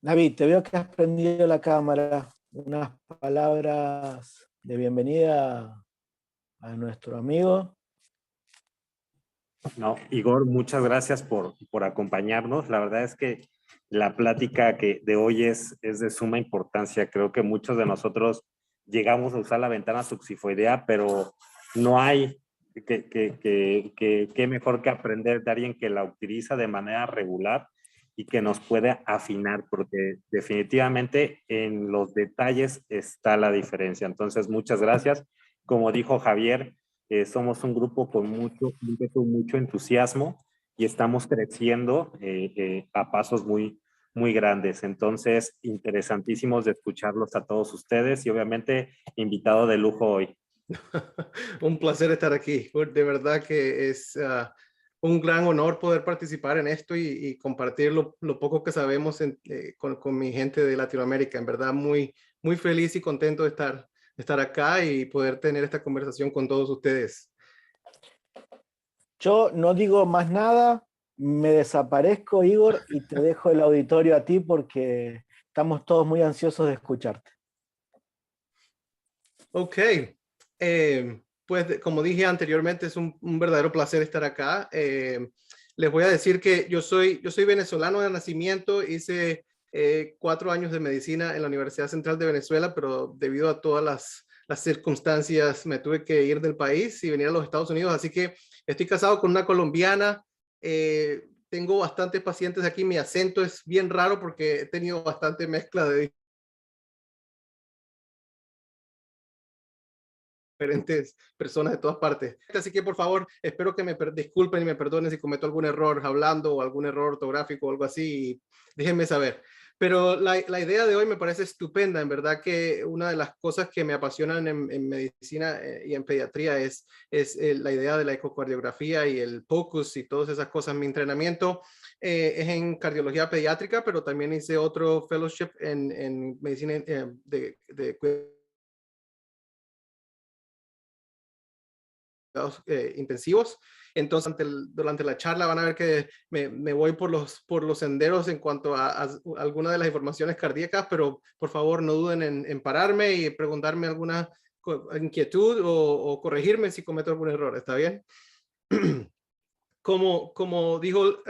David, te veo que has prendido la cámara. Unas palabras de bienvenida a nuestro amigo. No, Igor, muchas gracias por acompañarnos. La verdad es que la plática de hoy es de suma importancia. Creo que muchos de nosotros llegamos a usar la ventana subsifoidea, pero no hay que mejor que aprender de alguien que la utiliza de manera regular y que nos puede afinar, porque definitivamente en los detalles está la diferencia. Entonces, muchas gracias. Como dijo Javier, somos un grupo con mucho entusiasmo y estamos creciendo a pasos muy grandes. Entonces, interesantísimos de escucharlos a todos ustedes y obviamente invitado de lujo hoy. Un placer estar aquí. De verdad que es un gran honor poder participar en esto y compartir lo poco que sabemos con mi gente de Latinoamérica. En verdad, muy feliz y contento de estar acá y poder tener esta conversación con todos ustedes. Yo no digo más nada, me desaparezco, Igor, y te dejo el auditorio a ti porque estamos todos muy ansiosos de escucharte. Ok. Pues como dije anteriormente, es un verdadero placer estar acá. Les voy a decir que yo soy venezolano de nacimiento, hice 4 años de medicina en la Universidad Central de Venezuela, pero debido a todas las circunstancias me tuve que ir del país y venir a los Estados Unidos, así que estoy casado con una colombiana. Tengo bastantes pacientes aquí, mi acento es bien raro porque he tenido bastante mezcla de diferentes personas de todas partes. Así que por favor, espero que me disculpen y me perdonen si cometo algún error hablando o algún error ortográfico o algo así. Déjenme saber. Pero la idea de hoy me parece estupenda. En verdad que una de las cosas que me apasionan en medicina y en pediatría es la idea de la ecocardiografía y el POCUS y todas esas cosas. Mi entrenamiento es en cardiología pediátrica, pero también hice otro fellowship en medicina de intensivos. Entonces, durante la charla van a ver que me voy por los senderos en cuanto a alguna de las informaciones cardíacas, pero por favor no duden en pararme y preguntarme alguna inquietud o corregirme si cometo algún error. ¿Está bien? Como dijo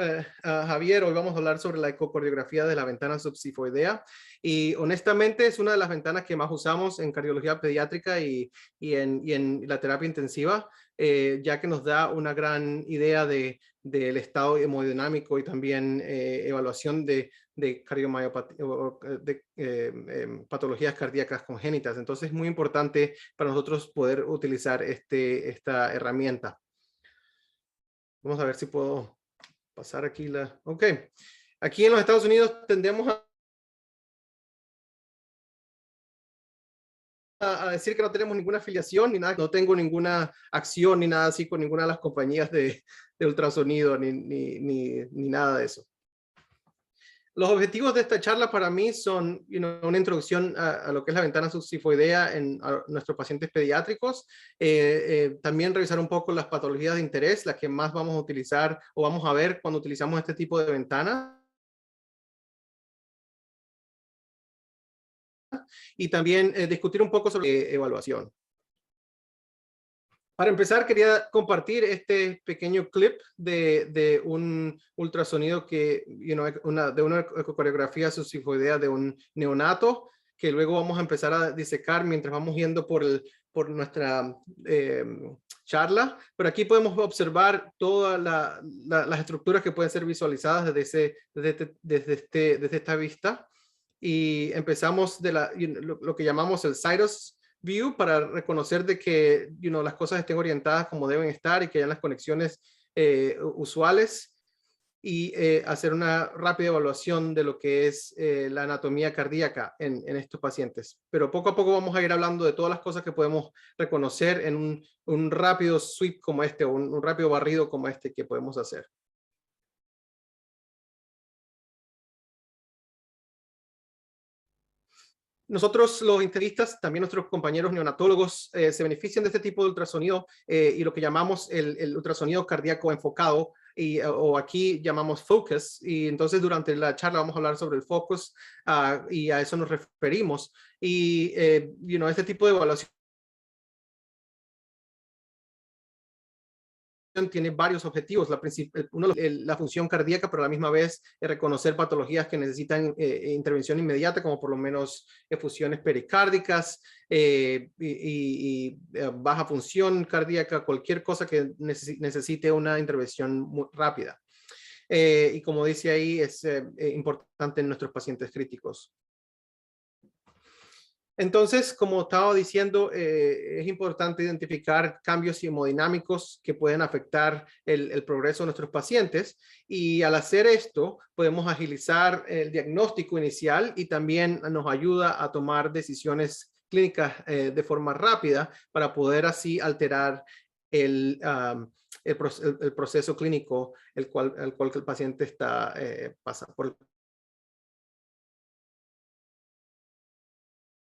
Javier, hoy vamos a hablar sobre la ecocardiografía de la ventana subsifoidea y honestamente es una de las ventanas que más usamos en cardiología pediátrica y en la terapia intensiva, ya que nos da una gran idea del estado hemodinámico y también evaluación de cardiomyopatía, de patologías cardíacas congénitas. Entonces es muy importante para nosotros poder utilizar esta herramienta. Vamos a ver si puedo pasar aquí la... Ok. Aquí en los Estados Unidos tendemos a decir que no tenemos ninguna afiliación ni nada. No tengo ninguna acción ni nada así con ninguna de las compañías de ultrasonido ni nada de eso. Los objetivos de esta charla para mí son una introducción a lo que es la ventana subsifoidea en nuestros pacientes pediátricos. También revisar un poco las patologías de interés, las que más vamos a utilizar o vamos a ver cuando utilizamos este tipo de ventana. Y también discutir un poco sobre evaluación. Para empezar, quería compartir este pequeño clip de un ultrasonido de una ecocardiografía subsifoidea de un neonato, que luego vamos a empezar a disecar mientras vamos yendo por nuestra charla. Pero aquí podemos observar todas las estructuras que pueden ser visualizadas desde esta vista. Y empezamos de lo que llamamos el Cytos View para reconocer de que las cosas estén orientadas como deben estar y que hayan las conexiones usuales y hacer una rápida evaluación de lo que es la anatomía cardíaca en estos pacientes. Pero poco a poco vamos a ir hablando de todas las cosas que podemos reconocer en un rápido sweep como este o un rápido barrido como este que podemos hacer. Nosotros los internistas, también nuestros compañeros neonatólogos, se benefician de este tipo de ultrasonido y lo que llamamos el ultrasonido cardíaco enfocado, o aquí llamamos focus. Y entonces durante la charla vamos a hablar sobre el focus y a eso nos referimos. Y este tipo de evaluación tiene varios objetivos. La función cardíaca, pero a la misma vez reconocer patologías que necesitan intervención inmediata, como por lo menos efusiones pericárdicas y baja función cardíaca, cualquier cosa que necesite una intervención muy rápida. Y como dice ahí, es importante en nuestros pacientes críticos. Entonces, como estaba diciendo, es importante identificar cambios hemodinámicos que pueden afectar el progreso de nuestros pacientes, y al hacer esto podemos agilizar el diagnóstico inicial y también nos ayuda a tomar decisiones clínicas de forma rápida para poder así alterar el proceso clínico el cual el paciente está pasando.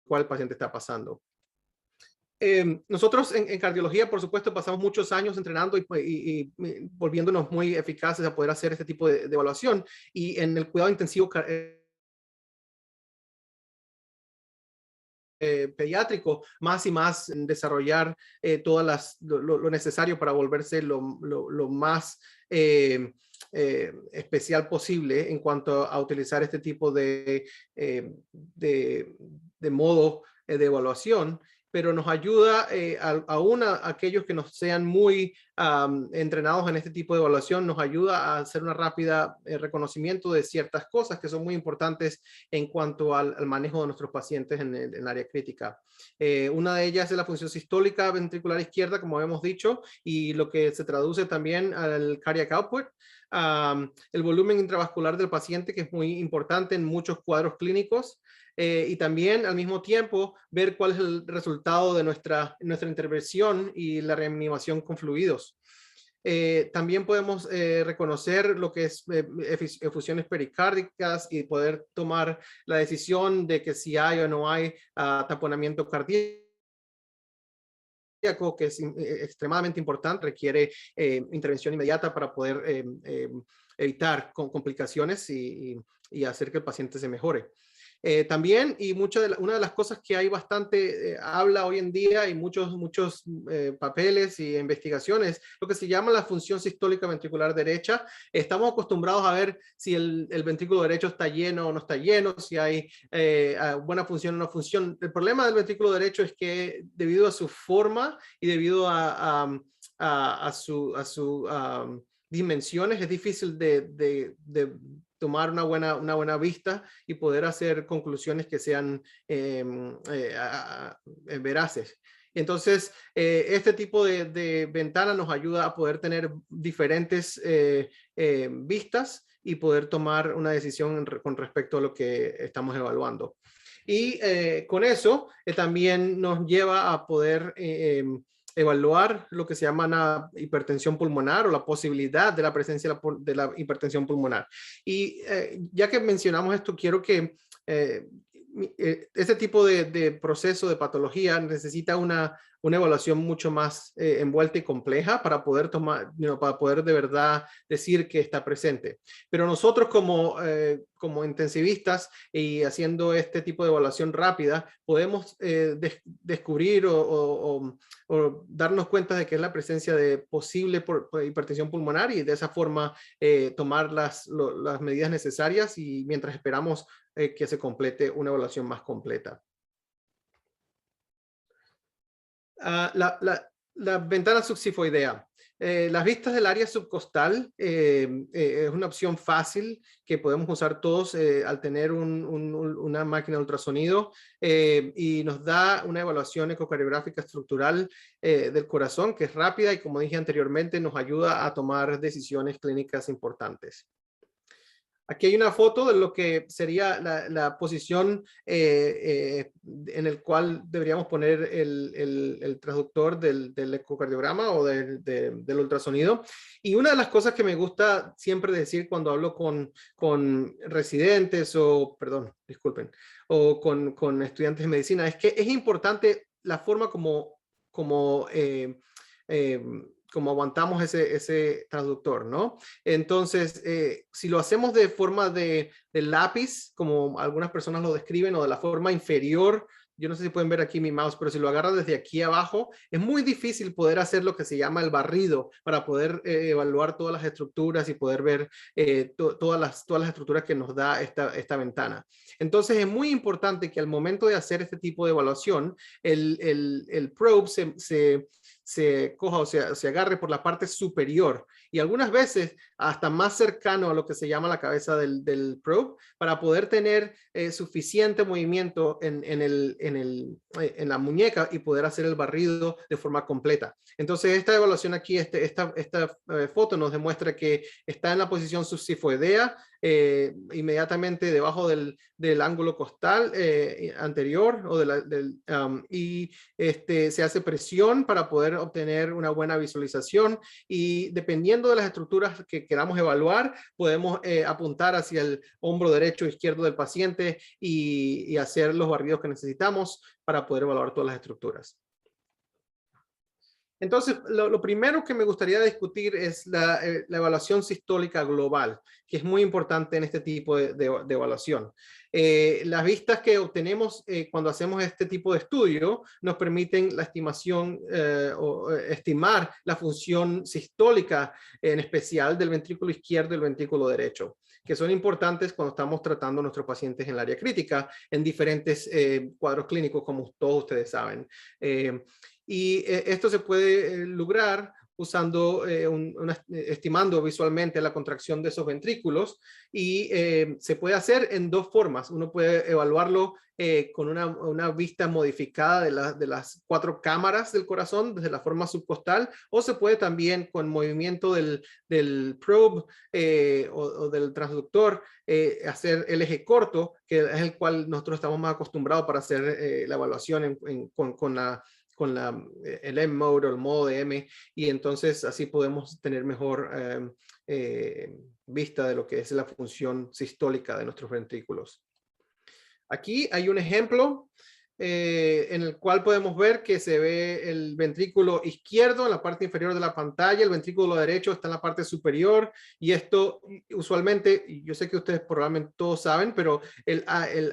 Cuál el paciente está pasando. Nosotros en cardiología, por supuesto, pasamos muchos años entrenando y volviéndonos muy eficaces a poder hacer este tipo de evaluación. Y en el cuidado intensivo pediátrico, más y más en desarrollar lo necesario para volverse lo más especial posible en cuanto a utilizar este tipo de modo de evaluación, pero nos ayuda aún a aquellos que no sean muy entrenados en este tipo de evaluación, nos ayuda a hacer una rápida reconocimiento de ciertas cosas que son muy importantes en cuanto al manejo de nuestros pacientes en el área crítica. Una de ellas es la función sistólica ventricular izquierda, como hemos dicho, y lo que se traduce también al cardiac output. El volumen intravascular del paciente, que es muy importante en muchos cuadros clínicos, y también al mismo tiempo ver cuál es el resultado de nuestra intervención y la reanimación con fluidos. También podemos reconocer lo que es efusiones pericárdicas y poder tomar la decisión de que si hay o no hay taponamiento cardíaco, que es extremadamente importante, requiere intervención inmediata para poder evitar complicaciones y hacer que el paciente se mejore. También, y una de las cosas que hay bastante habla hoy en día y muchos papeles y investigaciones, lo que se llama la función sistólica ventricular derecha. Estamos acostumbrados a ver si el ventrículo derecho está lleno o no está lleno, si hay buena función o no función. El problema del ventrículo derecho es que debido a su forma y debido a sus dimensiones, es difícil de tomar una buena vista y poder hacer conclusiones que sean veraces. Entonces, este tipo de ventana nos ayuda a poder tener diferentes vistas y poder tomar una decisión con respecto a lo que estamos evaluando. Y con eso también nos lleva a poder evaluar lo que se llama una hipertensión pulmonar o la posibilidad de la presencia de la hipertensión pulmonar. Y ya que mencionamos esto, quiero que este tipo de proceso de patología necesita una evaluación mucho más envuelta y compleja para poder para poder de verdad decir que está presente. Pero nosotros como intensivistas y haciendo este tipo de evaluación rápida, podemos descubrir o darnos cuenta de que es la presencia de posible hipertensión pulmonar y de esa forma tomar las medidas necesarias y mientras esperamos que se complete una evaluación más completa. La ventana subsifoidea. Las vistas del área subcostal es una opción fácil que podemos usar todos al tener una máquina de ultrasonido y nos da una evaluación ecocardiográfica estructural del corazón que es rápida y, como dije anteriormente, nos ayuda a tomar decisiones clínicas importantes. Aquí hay una foto de lo que sería la posición en el cual deberíamos poner el transductor del ecocardiograma o del ultrasonido. Y una de las cosas que me gusta siempre decir cuando hablo con residentes o con estudiantes de medicina es que es importante la forma como como aguantamos ese transductor, ¿no? Entonces, si lo hacemos de forma de lápiz, como algunas personas lo describen, o de la forma inferior, yo no sé si pueden ver aquí mi mouse, pero si lo agarran desde aquí abajo, es muy difícil poder hacer lo que se llama el barrido para poder evaluar todas las estructuras y poder ver todas las estructuras que nos da esta ventana. Entonces es muy importante que al momento de hacer este tipo de evaluación, el probe se coja o se agarre por la parte superior y algunas veces hasta más cercano a lo que se llama la cabeza del probe para poder tener suficiente movimiento en la muñeca y poder hacer el barrido de forma completa. Entonces esta evaluación aquí, esta foto nos demuestra que está en la posición subsifoidea, inmediatamente debajo del ángulo costal anterior o y se hace presión para poder obtener una buena visualización y dependiendo de las estructuras que queramos evaluar podemos apuntar hacia el hombro derecho o izquierdo del paciente y hacer los barridos que necesitamos para poder evaluar todas las estructuras. Entonces, lo primero que me gustaría discutir es la evaluación sistólica global, que es muy importante en este tipo de evaluación. Las vistas que obtenemos cuando hacemos este tipo de estudio nos permiten la estimación o estimar la función sistólica, en especial del ventrículo izquierdo y el ventrículo derecho, que son importantes cuando estamos tratando a nuestros pacientes en el área crítica, en diferentes cuadros clínicos, como todos ustedes saben. Y esto se puede lograr usando, estimando visualmente la contracción de esos ventrículos y se puede hacer en dos formas. Uno puede evaluarlo con una vista modificada de las 4 cámaras del corazón desde la forma subcostal, o se puede también con movimiento del probe o del transductor hacer el eje corto, que es el cual nosotros estamos más acostumbrados para hacer la evaluación con el M-Mode o el modo de M, y entonces así podemos tener mejor vista de lo que es la función sistólica de nuestros ventrículos. Aquí hay un ejemplo en el cual podemos ver que se ve el ventrículo izquierdo en la parte inferior de la pantalla, el ventrículo derecho está en la parte superior, y esto usualmente, yo sé que ustedes probablemente todos saben, pero el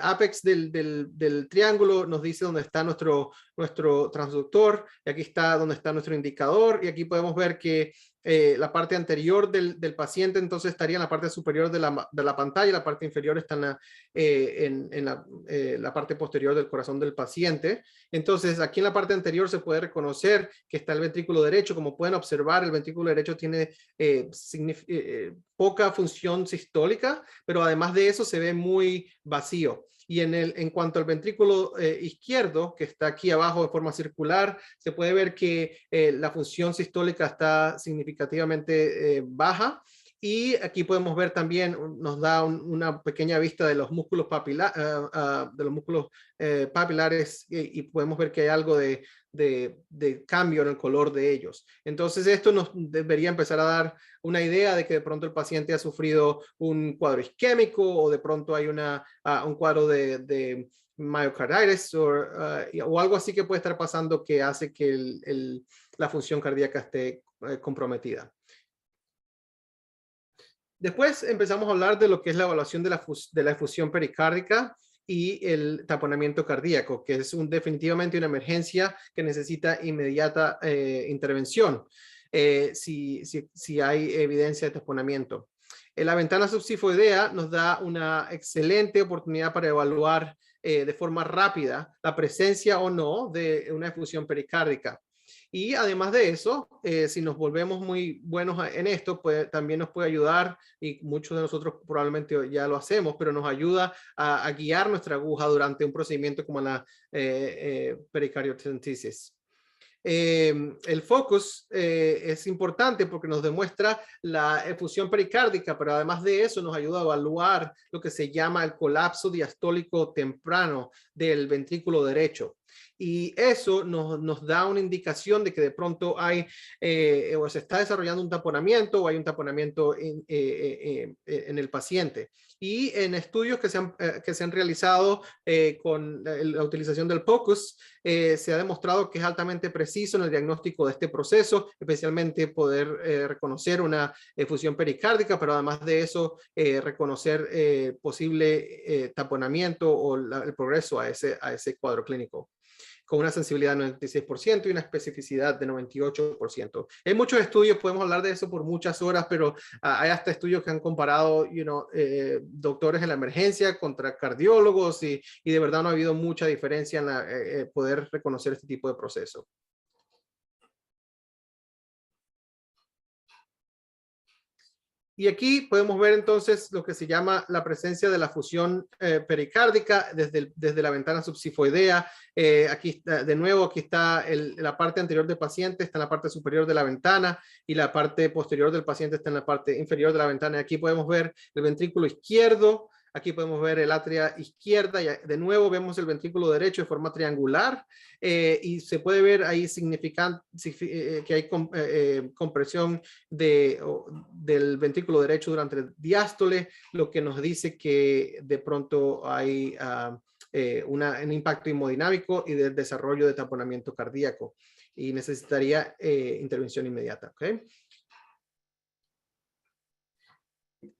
apex del triángulo nos dice dónde está nuestro transductor, y aquí está donde está nuestro indicador, y aquí podemos ver que la parte anterior del paciente entonces estaría en la parte superior de la pantalla, la parte inferior está en la parte posterior del corazón del paciente. Entonces aquí en la parte anterior se puede reconocer que está el ventrículo derecho. Como pueden observar, el ventrículo derecho tiene poca función sistólica, pero además de eso se ve muy vacío. Y en cuanto al ventrículo izquierdo, que está aquí abajo de forma circular, se puede ver que la función sistólica está significativamente baja. Y aquí podemos ver también, nos da una pequeña vista de los músculos papilares y podemos ver que hay algo de cambio en el color de ellos. Entonces esto nos debería empezar a dar una idea de que de pronto el paciente ha sufrido un cuadro isquémico o de pronto hay un cuadro de myocarditis o algo así que puede estar pasando que hace que la función cardíaca esté comprometida. Después empezamos a hablar de lo que es la evaluación de la efusión pericárdica y el taponamiento cardíaco, que es definitivamente una emergencia que necesita inmediata intervención si hay evidencia de taponamiento. La ventana subsifoidea nos da una excelente oportunidad para evaluar de forma rápida la presencia o no de una efusión pericárdica. Y además de eso, si nos volvemos muy buenos en esto, también nos puede ayudar, y muchos de nosotros probablemente ya lo hacemos, pero nos ayuda a guiar nuestra aguja durante un procedimiento como la pericardiocentesis. El focus es importante porque nos demuestra la efusión pericárdica, pero además de eso nos ayuda a evaluar lo que se llama el colapso diastólico temprano del ventrículo derecho. y eso nos da una indicación de que de pronto hay o se está desarrollando un taponamiento o hay un taponamiento en el paciente. Y en estudios que se han realizado con la utilización del POCUS, se ha demostrado que es altamente preciso en el diagnóstico de este proceso, especialmente poder reconocer una efusión pericárdica, pero además de eso, reconocer posible taponamiento o el progreso a ese cuadro clínico, con una sensibilidad de 96% y una especificidad de 98%. Hay muchos estudios, podemos hablar de eso por muchas horas, pero hay hasta estudios que han comparado doctores en la emergencia contra cardiólogos y de verdad no ha habido mucha diferencia en poder reconocer este tipo de proceso. Y aquí podemos ver entonces lo que se llama la presencia de la fusión pericárdica desde la ventana subsifoidea. Aquí de nuevo, aquí está la parte anterior del paciente, está en la parte superior de la ventana y la parte posterior del paciente está en la parte inferior de la ventana. Y aquí podemos ver el ventrículo izquierdo. Aquí podemos ver el atria izquierda y de nuevo vemos el ventrículo derecho de forma triangular y se puede ver ahí que hay compresión del ventrículo derecho durante el diástole, lo que nos dice que de pronto hay un impacto hemodinámico y del desarrollo de taponamiento cardíaco y necesitaría intervención inmediata. ¿Okay?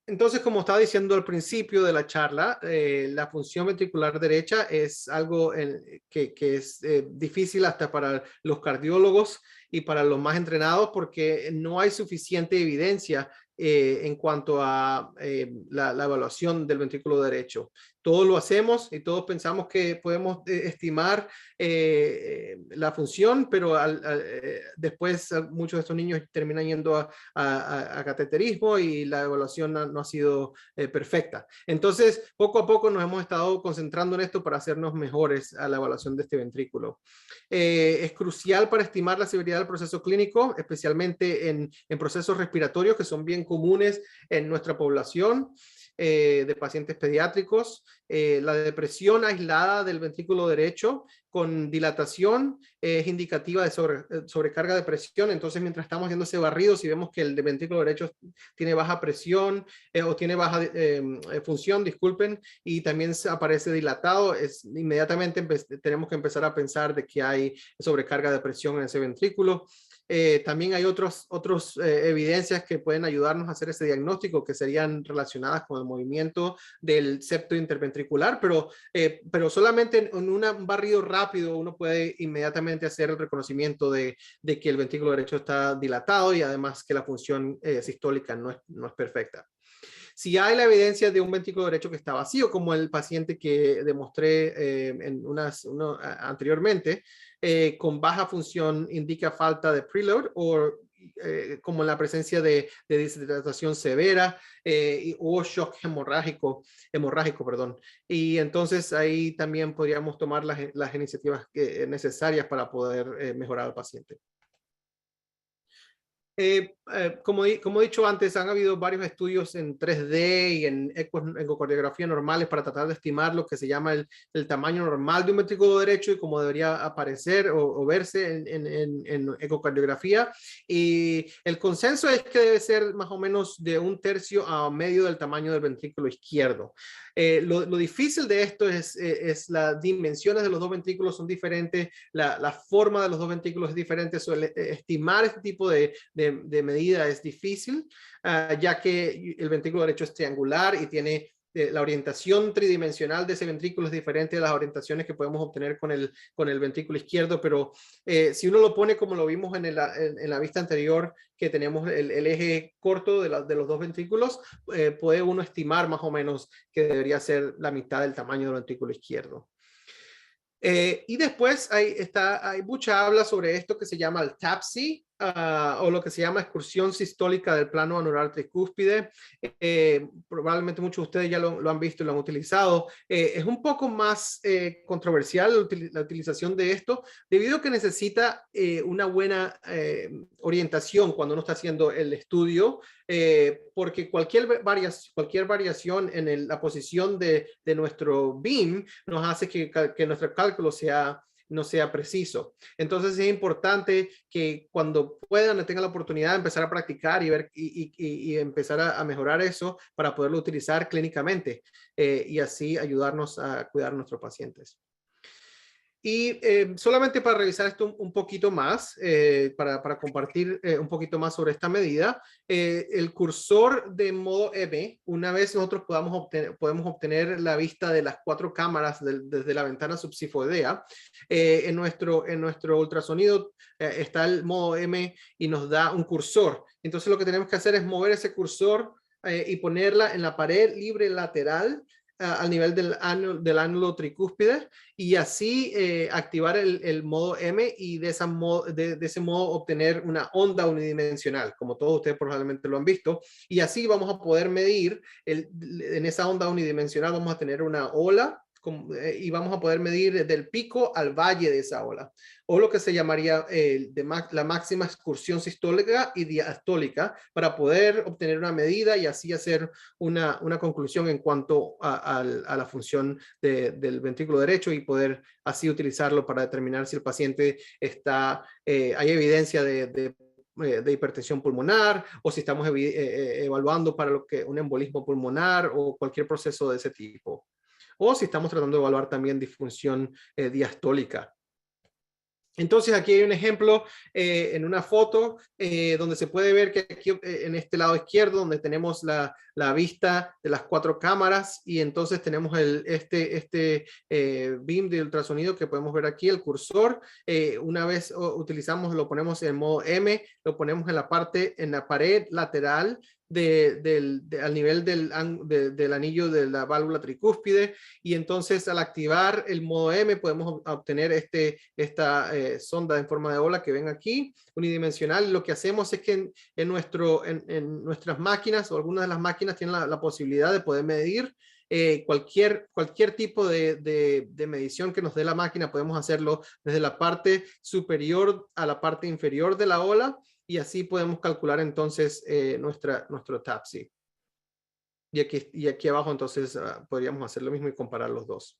Entonces, como estaba diciendo al principio de la charla, la función ventricular derecha es algo que es difícil hasta para los cardiólogos y para los más entrenados porque no hay suficiente evidencia en cuanto a la evaluación del ventrículo derecho. Todos lo hacemos y todos pensamos que podemos estimar la función, pero después muchos de estos niños terminan yendo a cateterismo y la evaluación no ha sido perfecta. Entonces, poco a poco nos hemos estado concentrando en esto para hacernos mejores a la evaluación de este ventrículo. Es crucial para estimar la severidad del proceso clínico, especialmente en procesos respiratorios que son bien comunes en nuestra población de pacientes pediátricos. La depresión aislada del ventrículo derecho con dilatación es indicativa de sobrecarga de presión. Entonces, mientras estamos haciendo ese barrido, si vemos que el ventrículo derecho tiene baja presión o tiene baja función, disculpen, y también aparece dilatado, inmediatamente tenemos que empezar a pensar de que hay sobrecarga de presión en ese ventrículo. También hay otras evidencias que pueden ayudarnos a hacer ese diagnóstico que serían relacionadas con el movimiento del septo interventricular, pero solamente en un barrido rápido uno puede inmediatamente hacer el reconocimiento de que el ventrículo derecho está dilatado y además que la función sistólica no es perfecta. Si hay la evidencia de un ventrículo derecho que está vacío, como el paciente que demostré anteriormente, con baja función indica falta de preload o como la presencia de deshidratación severa o shock hemorrágico, perdón. Y entonces ahí también podríamos tomar las iniciativas necesarias para poder mejorar al paciente. Como he dicho antes, han habido varios estudios en 3D y en ecocardiografía normales para tratar de estimar lo que se llama el tamaño normal de un ventrículo derecho y cómo debería aparecer o verse en ecocardiografía. Y el consenso es que debe ser más o menos de 1/3 a medio del tamaño del ventrículo izquierdo. Lo difícil de esto es las dimensiones de los dos ventrículos son diferentes, la forma de los dos ventrículos es diferente, estimar este tipo de medida es difícil, ya que el ventrículo derecho es triangular y tiene la orientación tridimensional de ese ventrículo es diferente de las orientaciones que podemos obtener con el ventrículo izquierdo, pero si uno lo pone como lo vimos en la vista anterior, que tenemos el eje corto de los dos ventrículos, puede uno estimar más o menos que debería ser la mitad del tamaño del ventrículo izquierdo. Y después hay mucha habla sobre esto que se llama el TAPSI, o lo que se llama excursión sistólica del plano anular tricúspide. Probablemente muchos de ustedes ya lo han visto y lo han utilizado. Es un poco más controversial la utilización de esto, debido a que necesita una buena orientación cuando uno está haciendo el estudio, porque cualquier variación en la posición de nuestro beam nos hace que nuestro cálculo sea no sea preciso. Entonces es importante que cuando puedan, tengan la oportunidad de empezar a practicar y ver y empezar a mejorar eso para poderlo utilizar clínicamente y así ayudarnos a cuidar a nuestros pacientes. Y solamente para revisar esto un poquito más, para compartir un poquito más sobre esta medida, el cursor de modo M, una vez nosotros podemos obtener la vista de las 4 cámaras desde la ventana subsifoidea, en nuestro ultrasonido está el modo M y nos da un cursor. Entonces lo que tenemos que hacer es mover ese cursor y ponerla en la pared libre lateral al nivel del ángulo tricúspide y así activar el modo M y de ese modo obtener una onda unidimensional, como todos ustedes probablemente lo han visto. Y así vamos a poder medir, en esa onda unidimensional vamos a tener una ola y vamos a poder medir del pico al valle de esa ola, o lo que se llamaría la máxima excursión sistólica y diastólica para poder obtener una medida y así hacer una conclusión en cuanto a la función del ventrículo derecho y poder así utilizarlo para determinar si el paciente hay evidencia de hipertensión pulmonar o si estamos evaluando para un embolismo pulmonar o cualquier proceso de ese tipo. O si estamos tratando de evaluar también disfunción diastólica. Entonces aquí hay un ejemplo en una foto donde se puede ver que aquí en este lado izquierdo donde tenemos la vista de las 4 cámaras y entonces tenemos este beam de ultrasonido que podemos ver aquí, el cursor. Una vez lo ponemos en modo M, lo ponemos en la pared lateral al nivel del anillo de la válvula tricúspide y entonces al activar el modo M podemos obtener esta sonda en forma de ola que ven aquí, unidimensional. Lo que hacemos es que en nuestras máquinas o algunas de las máquinas tienen la posibilidad de poder medir cualquier tipo de medición que nos dé la máquina. Podemos hacerlo desde la parte superior a la parte inferior de la ola y así podemos calcular entonces nuestro TAPSE. Y aquí abajo entonces podríamos hacer lo mismo y comparar los dos.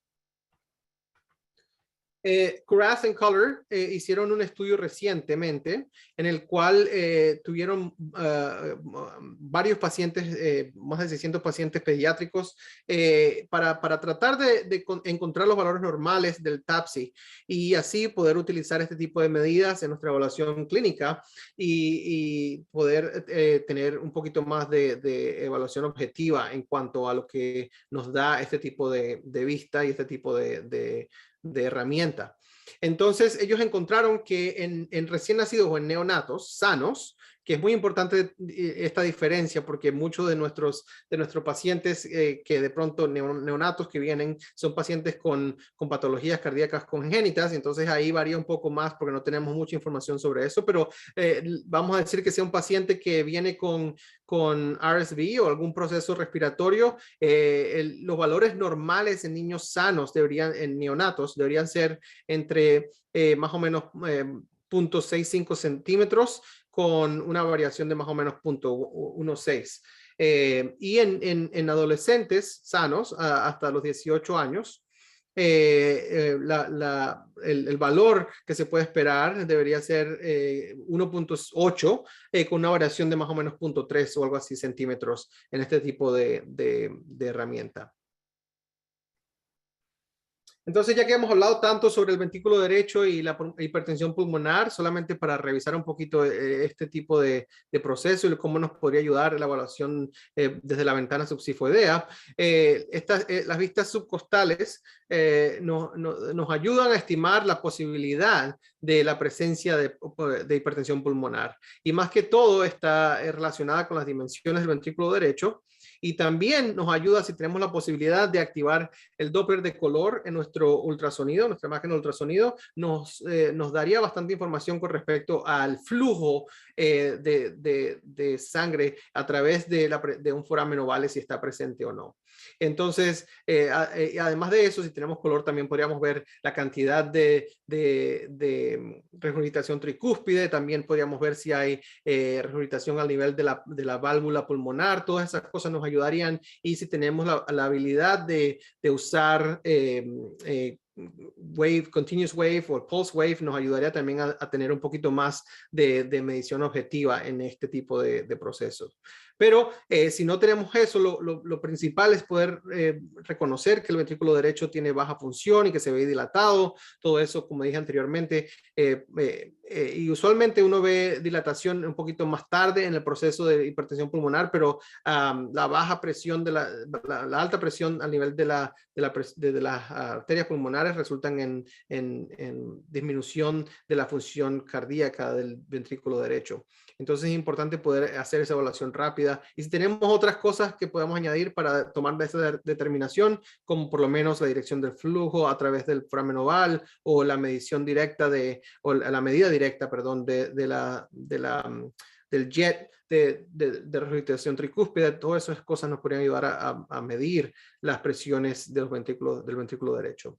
Kurath and Color hicieron un estudio recientemente en el cual tuvieron varios pacientes, más de 600 pacientes pediátricos para tratar de encontrar los valores normales del TAPSE y así poder utilizar este tipo de medidas en nuestra evaluación clínica y poder tener un poquito más de evaluación objetiva en cuanto a lo que nos da este tipo de vista y este tipo de herramienta. Entonces ellos encontraron que en recién nacidos o en neonatos sanos, que es muy importante esta diferencia porque muchos de nuestros pacientes que de pronto neonatos que vienen son pacientes con patologías cardíacas congénitas, entonces ahí varía un poco más porque no tenemos mucha información sobre eso, pero vamos a decir que sea un paciente que viene con RSV o algún proceso respiratorio, los valores normales en niños sanos en neonatos deberían ser entre más o menos 0.65 centímetros con una variación de más o menos 0.16. Y en adolescentes sanos hasta los 18 años, el valor que se puede esperar debería ser 1.8 con una variación de más o menos 0.3 o algo así centímetros en este tipo de herramienta. Entonces, ya que hemos hablado tanto sobre el ventrículo derecho y la hipertensión pulmonar, solamente para revisar un poquito este tipo de proceso y cómo nos podría ayudar la evaluación desde la ventana subsifoidea, las vistas subcostales nos ayudan a estimar la posibilidad de la presencia de hipertensión pulmonar. Y más que todo está relacionada con las dimensiones del ventrículo derecho. Y también nos ayuda si tenemos la posibilidad de activar el Doppler de color en nuestro ultrasonido, nuestra máquina de ultrasonido, nos daría bastante información con respecto al flujo de sangre a través de un foramen ovale si está presente o no. Entonces, además de eso, si tenemos color, también podríamos ver la cantidad de regurgitación tricúspide, también podríamos ver si hay regurgitación al nivel de la válvula pulmonar, todas esas cosas nos ayudarían y si tenemos la habilidad de usar wave, continuous wave o pulse wave nos ayudaría también a tener un poquito más de medición objetiva en este tipo de procesos. Pero si no tenemos eso, lo principal es poder reconocer que el ventrículo derecho tiene baja función y que se ve dilatado. Todo eso, como dije anteriormente, y usualmente uno ve dilatación un poquito más tarde en el proceso de hipertensión pulmonar, pero la baja presión, la alta presión a nivel de las arterias pulmonares resultan en disminución de la función cardíaca del ventrículo derecho. Entonces es importante poder hacer esa evaluación rápida. Y si tenemos otras cosas que podemos añadir para tomar esa determinación, como por lo menos la dirección del flujo a través del foramen oval o la medición directa o la medida directa, perdón, del jet de regurgitación tricúspide, todas esas cosas nos podrían ayudar a medir las presiones del ventrículo derecho.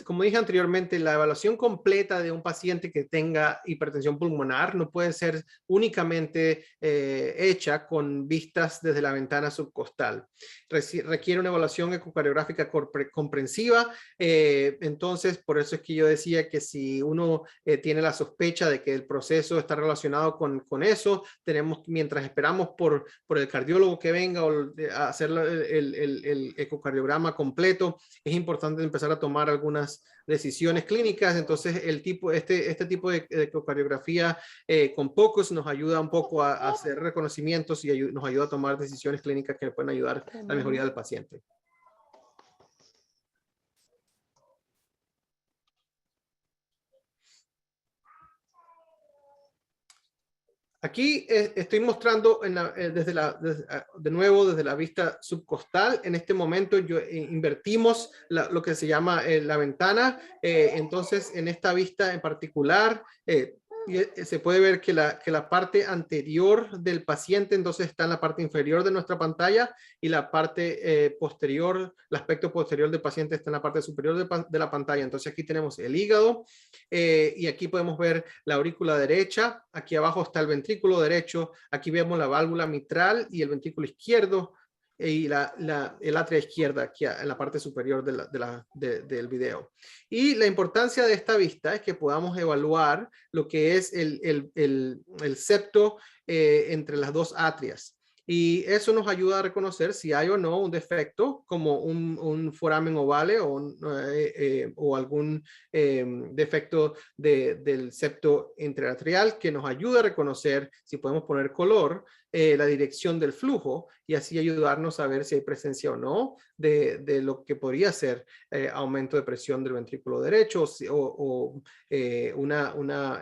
Como dije anteriormente, la evaluación completa de un paciente que tenga hipertensión pulmonar no puede ser únicamente hecha con vistas desde la ventana subcostal. Requiere una evaluación ecocardiográfica comprensiva. Entonces, por eso es que yo decía que si uno tiene la sospecha de que el proceso está relacionado con eso, mientras esperamos por el cardiólogo que venga o a hacer el ecocardiograma completo, es importante empezar a tomar algunas decisiones clínicas. Entonces este tipo de ecocardiografía con POCUS nos ayuda un poco a hacer reconocimientos y nos ayuda a tomar decisiones clínicas que pueden ayudar a la mejoría del paciente. Aquí estoy mostrando de nuevo desde la vista subcostal. En este momento invertimos lo que se llama la ventana. Entonces, en esta vista en particular, se puede ver que la parte anterior del paciente entonces está en la parte inferior de nuestra pantalla y la parte posterior, el aspecto posterior del paciente está en la parte superior de la pantalla. Entonces aquí tenemos el hígado y aquí podemos ver la aurícula derecha. Aquí abajo está el ventrículo derecho. Aquí vemos la válvula mitral y el ventrículo izquierdo y el atria izquierda aquí en la parte superior del video. Y la importancia de esta vista es que podamos evaluar lo que es el septo entre las dos atrias. Y eso nos ayuda a reconocer si hay o no un defecto, como un foramen ovale o algún defecto del septo interatrial, que nos ayuda a reconocer si podemos poner color la dirección del flujo y así ayudarnos a ver si hay presencia o no de lo que podría ser aumento de presión del ventrículo derecho o una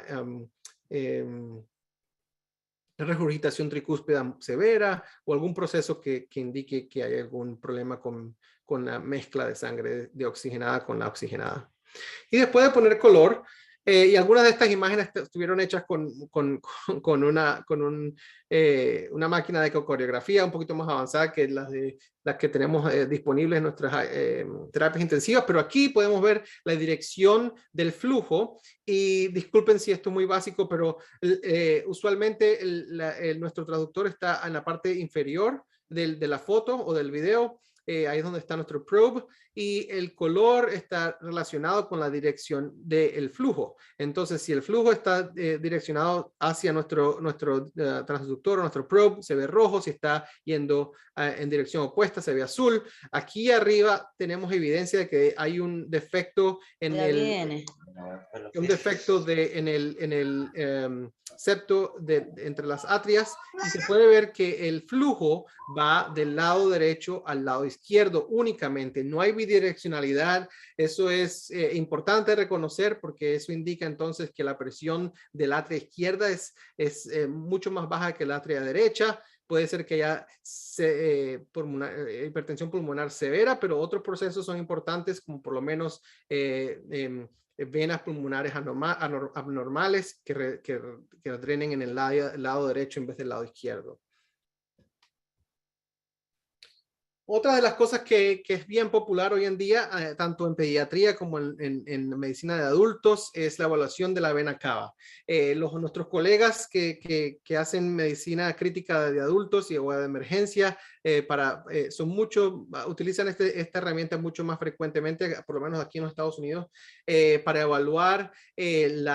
regurgitación tricúspida severa o algún proceso que indique que hay algún problema con la mezcla de sangre deoxigenada con la oxigenada. Y después de poner color, y algunas de estas imágenes estuvieron hechas con una máquina de ecocardiografía un poquito más avanzada que las que tenemos disponibles en nuestras terapias intensivas, pero aquí podemos ver la dirección del flujo. Y disculpen si esto es muy básico, pero usualmente nuestro traductor está en la parte inferior de la foto o del video. Ahí es donde está nuestro probe y el color está relacionado con la dirección del flujo. Entonces, si el flujo está direccionado hacia nuestro transductor o nuestro probe, se ve rojo. Si está yendo en dirección opuesta, se ve azul. Aquí arriba tenemos evidencia de que hay un defecto en el septo entre las atrias y se puede ver que el flujo va del lado derecho al lado izquierdo únicamente. No hay bidireccionalidad. Eso es importante reconocer porque eso indica entonces que la presión del atria izquierda es mucho más baja que la atria derecha. Puede ser que haya hipertensión pulmonar severa, pero otros procesos son importantes como por lo menos venas pulmonares abnormales que drenen en el lado derecho en vez del lado izquierdo. Otra de las cosas que es bien popular hoy en día, tanto en pediatría como en medicina de adultos, es la evaluación de la vena cava. Nuestros colegas que hacen medicina crítica de adultos o de emergencia, utilizan esta herramienta mucho más frecuentemente, por lo menos aquí en los Estados Unidos, para evaluar el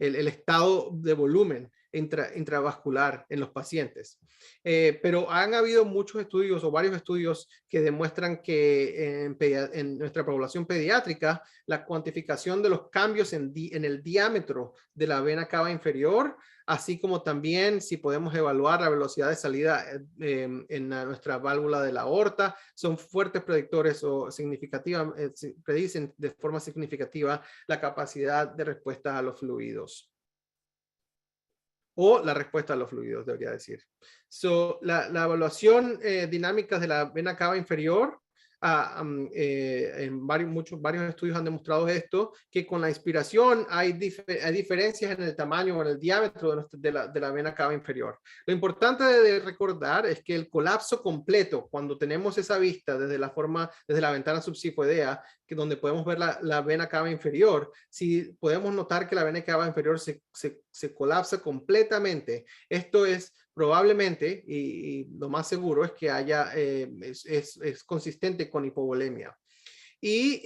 estado de volumen intravascular en los pacientes. Pero han habido muchos estudios o varios estudios que demuestran que en nuestra población pediátrica, la cuantificación de los cambios en el diámetro de la vena cava inferior, así como también si podemos evaluar la velocidad de salida en nuestra válvula de la aorta, son fuertes predictores o predicen de forma significativa la capacidad de respuesta a los fluidos. O la respuesta a los fluidos, debería decir. La evaluación dinámica de la vena cava inferior, varios estudios han demostrado esto, que con la inspiración hay diferencias en el tamaño o en el diámetro de la vena cava inferior. Lo importante de recordar es que el colapso completo, cuando tenemos esa vista desde la ventana subsifoidea, que donde podemos ver la vena cava inferior, si podemos notar que la vena cava inferior se colapsa completamente, esto es probablemente, y lo más seguro es que es consistente con hipovolemia. Y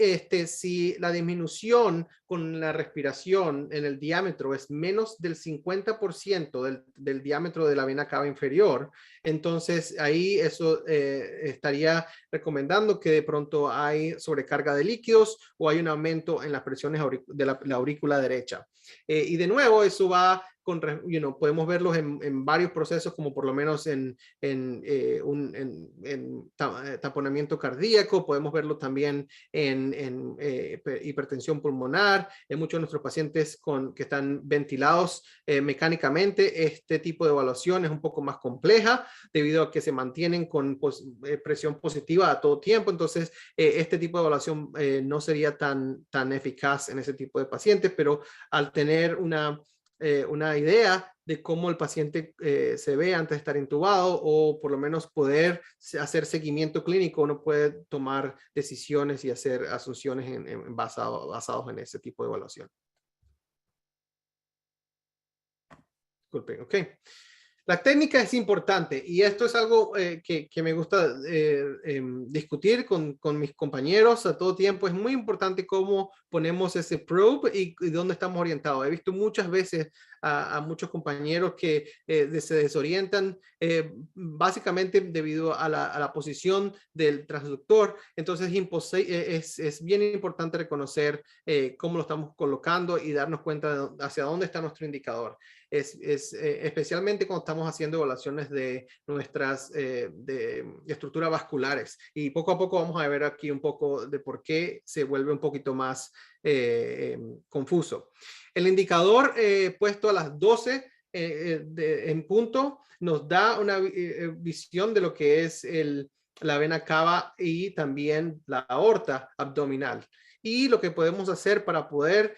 si la disminución con la respiración en el diámetro es menos del 50% del diámetro de la vena cava inferior, entonces ahí eso estaría recomendando que de pronto hay sobrecarga de líquidos o hay un aumento en las presiones de la aurícula derecha. Y de nuevo, eso va podemos verlos en varios procesos, como por lo menos en taponamiento cardíaco, podemos verlo también en hipertensión pulmonar, en muchos de nuestros pacientes que están ventilados mecánicamente. Este tipo de evaluación es un poco más compleja debido a que se mantienen con presión positiva a todo tiempo, entonces este tipo de evaluación no sería tan eficaz en ese tipo de pacientes, pero al tener una idea de cómo el paciente se ve antes de estar intubado, o por lo menos poder hacer seguimiento clínico, uno puede tomar decisiones y hacer asunciones basados en ese tipo de evaluación. Disculpen, ok. La técnica es importante y esto es algo que me gusta discutir con mis compañeros a todo tiempo. Es muy importante cómo ponemos ese probe y dónde estamos orientados. He visto muchas veces a muchos compañeros que se desorientan básicamente debido a la posición del transductor. Entonces es bien importante reconocer cómo lo estamos colocando y darnos cuenta hacia dónde está nuestro indicador. Especialmente cuando estamos haciendo evaluaciones de nuestras de estructuras vasculares, y poco a poco vamos a ver aquí un poco de por qué se vuelve un poquito más confuso. El indicador puesto a las 12 en punto nos da una visión de lo que es la vena cava y también la aorta abdominal. Y lo que podemos hacer para poder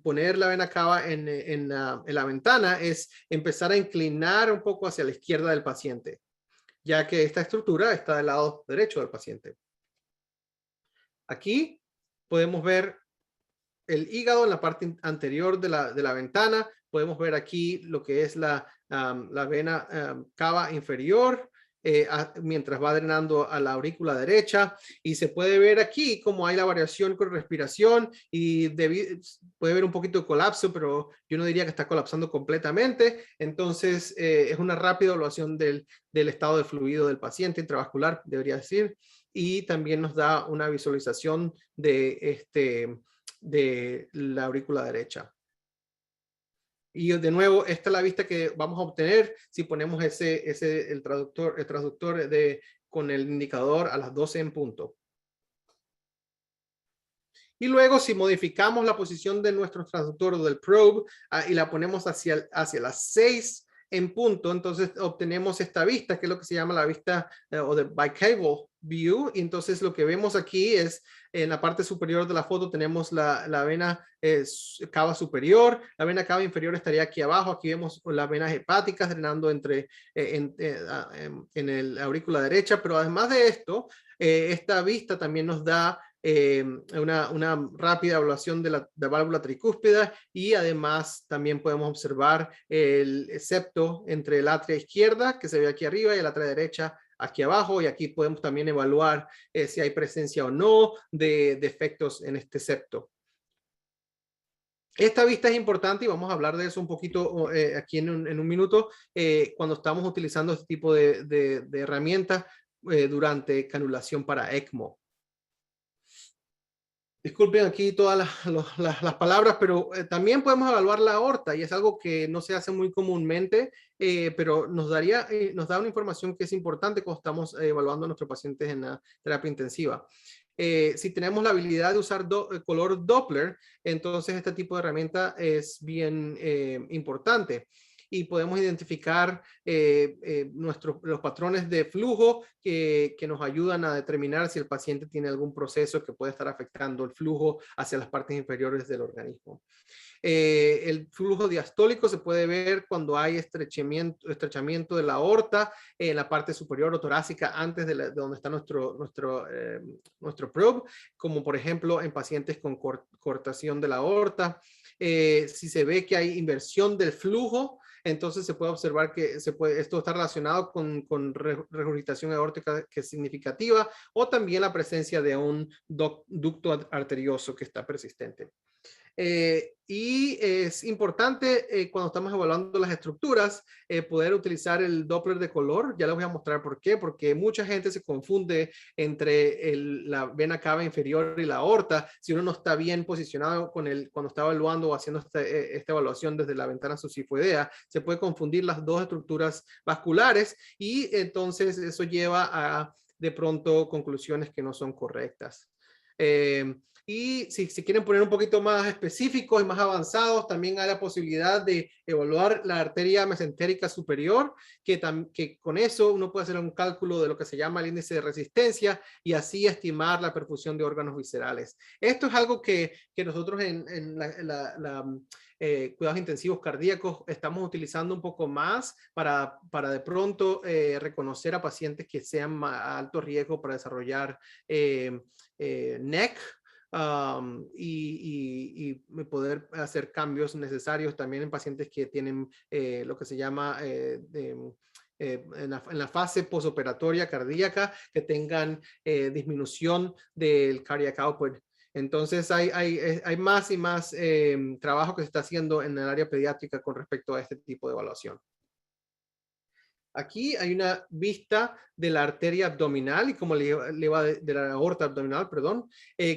poner la vena cava en la ventana es empezar a inclinar un poco hacia la izquierda del paciente, ya que esta estructura está del lado derecho del paciente. Aquí podemos ver el hígado en la parte anterior de la ventana. Podemos ver aquí lo que es la vena cava inferior, mientras va drenando a la aurícula derecha, y se puede ver aquí cómo hay la variación con respiración y puede ver un poquito de colapso, pero yo no diría que está colapsando completamente. Entonces es una rápida evaluación del estado de fluido del paciente intravascular, debería decir, y también nos da una visualización de la aurícula derecha. Y de nuevo, esta es la vista que vamos a obtener si ponemos el transductor con el indicador a las 12 en punto. Y luego, si modificamos la posición de nuestro transductor o del probe y la ponemos hacia las 6 en punto, entonces obtenemos esta vista, que es lo que se llama la vista o de bicable view. Y entonces lo que vemos aquí es en la parte superior de la foto tenemos la vena cava superior, la vena cava inferior estaría aquí abajo. Aquí vemos las venas hepáticas drenando entre en la aurícula derecha, pero además de esto, esta vista también nos da una rápida evaluación de la válvula tricúspide, y además también podemos observar el septo entre el atria izquierda, que se ve aquí arriba, y el atria derecha aquí abajo, y aquí podemos también evaluar si hay presencia o no de defectos en este septo. Esta vista es importante y vamos a hablar de eso un poquito aquí en un minuto, cuando estamos utilizando este tipo de herramientas durante canulación para ECMO. Disculpen aquí todas las palabras, pero también podemos evaluar la aorta, y es algo que no se hace muy comúnmente, pero nos da una información que es importante cuando estamos evaluando a nuestros pacientes en la terapia intensiva. Si tenemos la habilidad de usar color Doppler, entonces este tipo de herramienta es bien importante. Y podemos identificar los patrones de flujo que nos ayudan a determinar si el paciente tiene algún proceso que puede estar afectando el flujo hacia las partes inferiores del organismo. El flujo diastólico se puede ver cuando hay estrechamiento de la aorta en la parte superior o torácica antes de donde está nuestro probe, como por ejemplo en pacientes con cortación de la aorta. Si se ve que hay inversión del flujo, entonces se puede observar que esto está relacionado con regurgitación aórtica que es significativa, o también la presencia de un ducto arterioso que está persistente. Y es importante cuando estamos evaluando las estructuras poder utilizar el Doppler de color. Ya les voy a mostrar por qué, porque mucha gente se confunde entre la vena cava inferior y la aorta si uno no está bien posicionado cuando está evaluando o haciendo esta evaluación desde la ventana subsifoidea. Se puede confundir las dos estructuras vasculares, y entonces eso lleva a de pronto conclusiones que no son correctas. Y si quieren poner un poquito más específicos y más avanzados, también hay la posibilidad de evaluar la arteria mesentérica superior, que con eso uno puede hacer un cálculo de lo que se llama el índice de resistencia y así estimar la perfusión de órganos viscerales. Esto es algo que nosotros en cuidados intensivos cardíacos estamos utilizando un poco más para de pronto reconocer a pacientes que sean a alto riesgo para desarrollar NEC. Y poder hacer cambios necesarios también en pacientes que tienen lo que se llama en la fase posoperatoria cardíaca, que tengan disminución del cardiac output. Entonces hay más y más trabajo que se está haciendo en el área pediátrica con respecto a este tipo de evaluación. Aquí hay una vista de la arteria abdominal y como de la aorta abdominal, perdón.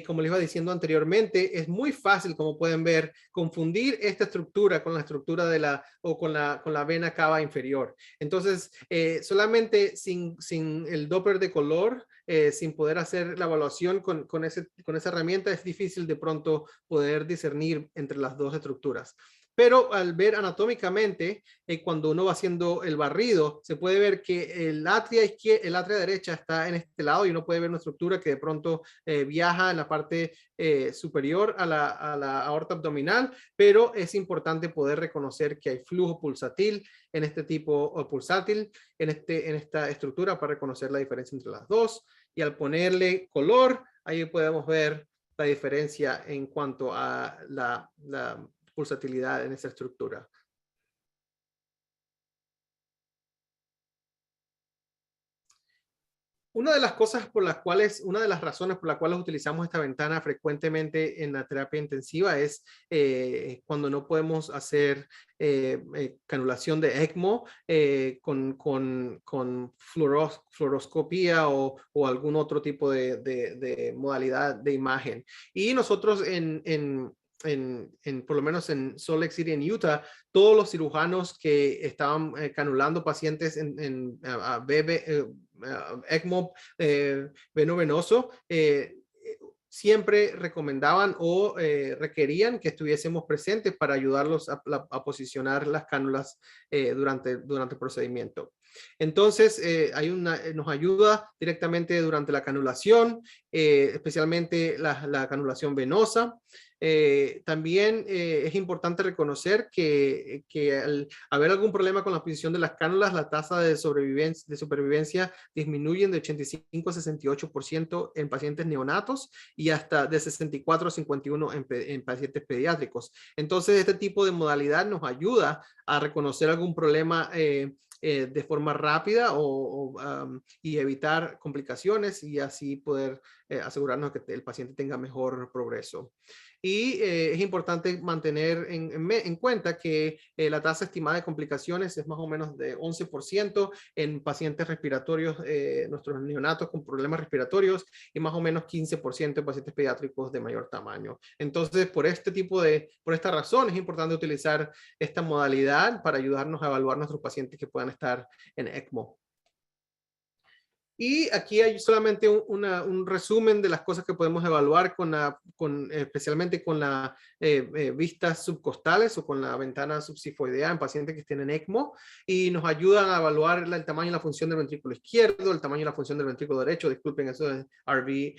Como les iba diciendo anteriormente, es muy fácil, como pueden ver, confundir esta estructura con la estructura con la vena cava inferior. Entonces, solamente sin el Doppler de color, sin poder hacer la evaluación con esa herramienta, es difícil de pronto poder discernir entre las dos estructuras. Pero al ver anatómicamente, cuando uno va haciendo el barrido, se puede ver que el atria derecha está en este lado, y uno puede ver una estructura que de pronto viaja en la parte superior a la aorta abdominal, pero es importante poder reconocer que hay flujo pulsátil en este tipo, o pulsátil en esta estructura, para reconocer la diferencia entre las dos. Y al ponerle color, ahí podemos ver la diferencia en cuanto a la pulsatilidad en esa estructura. Una de las razones por las cuales utilizamos esta ventana frecuentemente en la terapia intensiva es cuando no podemos hacer canulación de ECMO con fluoroscopía o algún otro tipo de modalidad de imagen. Y nosotros por lo menos en Salt Lake City, en Utah, todos los cirujanos que estaban canulando pacientes en ECMO veno-venoso, siempre recomendaban o requerían que estuviésemos presentes para ayudarlos a posicionar las cánulas durante el procedimiento. Entonces, nos ayuda directamente durante la canulación, especialmente la canulación venosa. También es importante reconocer que al haber algún problema con la posición de las cánulas, la tasa de supervivencia disminuye de 85 a 68% en pacientes neonatos y hasta de 64 a 51 en pacientes pediátricos. Entonces, este tipo de modalidad nos ayuda a reconocer algún problema de forma rápida y evitar complicaciones y así poder asegurarnos que el paciente tenga mejor progreso. Y es importante mantener en cuenta que la tasa estimada de complicaciones es más o menos de 11% en pacientes respiratorios, nuestros neonatos con problemas respiratorios, y más o menos 15% en pacientes pediátricos de mayor tamaño. Entonces, por esta razón es importante utilizar esta modalidad para ayudarnos a evaluar nuestros pacientes que puedan estar en ECMO. Y aquí hay solamente un resumen de las cosas que podemos evaluar especialmente con las vistas subcostales o con la ventana subsifoidea en pacientes que tienen ECMO, y nos ayudan a evaluar el tamaño y la función del ventrículo izquierdo, el tamaño y la función del ventrículo derecho, disculpen, eso es RV,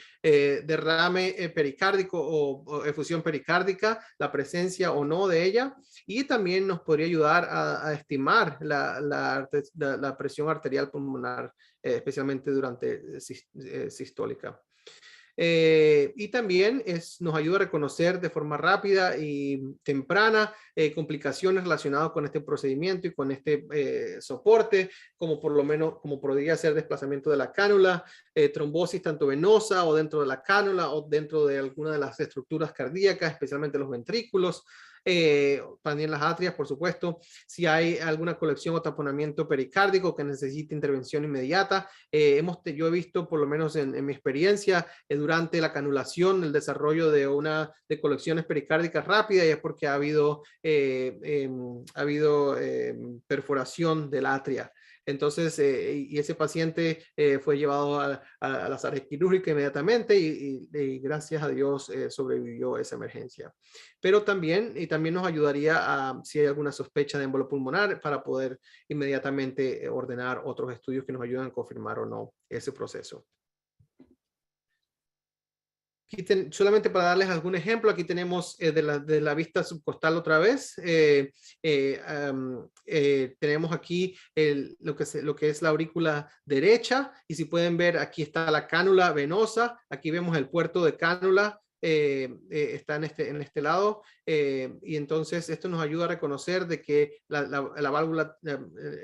derrame pericárdico o efusión pericárdica, la presencia o no de ella, y también nos podría ayudar a estimar la presión arterial pulmonar, especialmente durante sistólica. Y también nos ayuda a reconocer de forma rápida y temprana complicaciones relacionadas con este procedimiento y con este soporte, como podría ser desplazamiento de la cánula, trombosis tanto venosa o dentro de la cánula o dentro de alguna de las estructuras cardíacas, especialmente los ventrículos. También las atrias, por supuesto, si hay alguna colección o taponamiento pericárdico que necesite intervención inmediata. Yo he visto, por lo menos en mi experiencia, durante la canulación, el desarrollo de colecciones pericárdicas rápidas, y es porque ha habido perforación del atria. Entonces, y ese paciente fue llevado a la sala quirúrgica inmediatamente y gracias a Dios sobrevivió esa emergencia. Pero también nos ayudaría si hay alguna sospecha de émbolo pulmonar para poder inmediatamente ordenar otros estudios que nos ayuden a confirmar o no ese proceso. Aquí solamente para darles algún ejemplo, aquí tenemos de la vista subcostal otra vez. Tenemos aquí lo que es la aurícula derecha, y si pueden ver, aquí está la cánula venosa, aquí vemos el puerto de cánula, está en este lado, y entonces esto nos ayuda a reconocer de que la válvula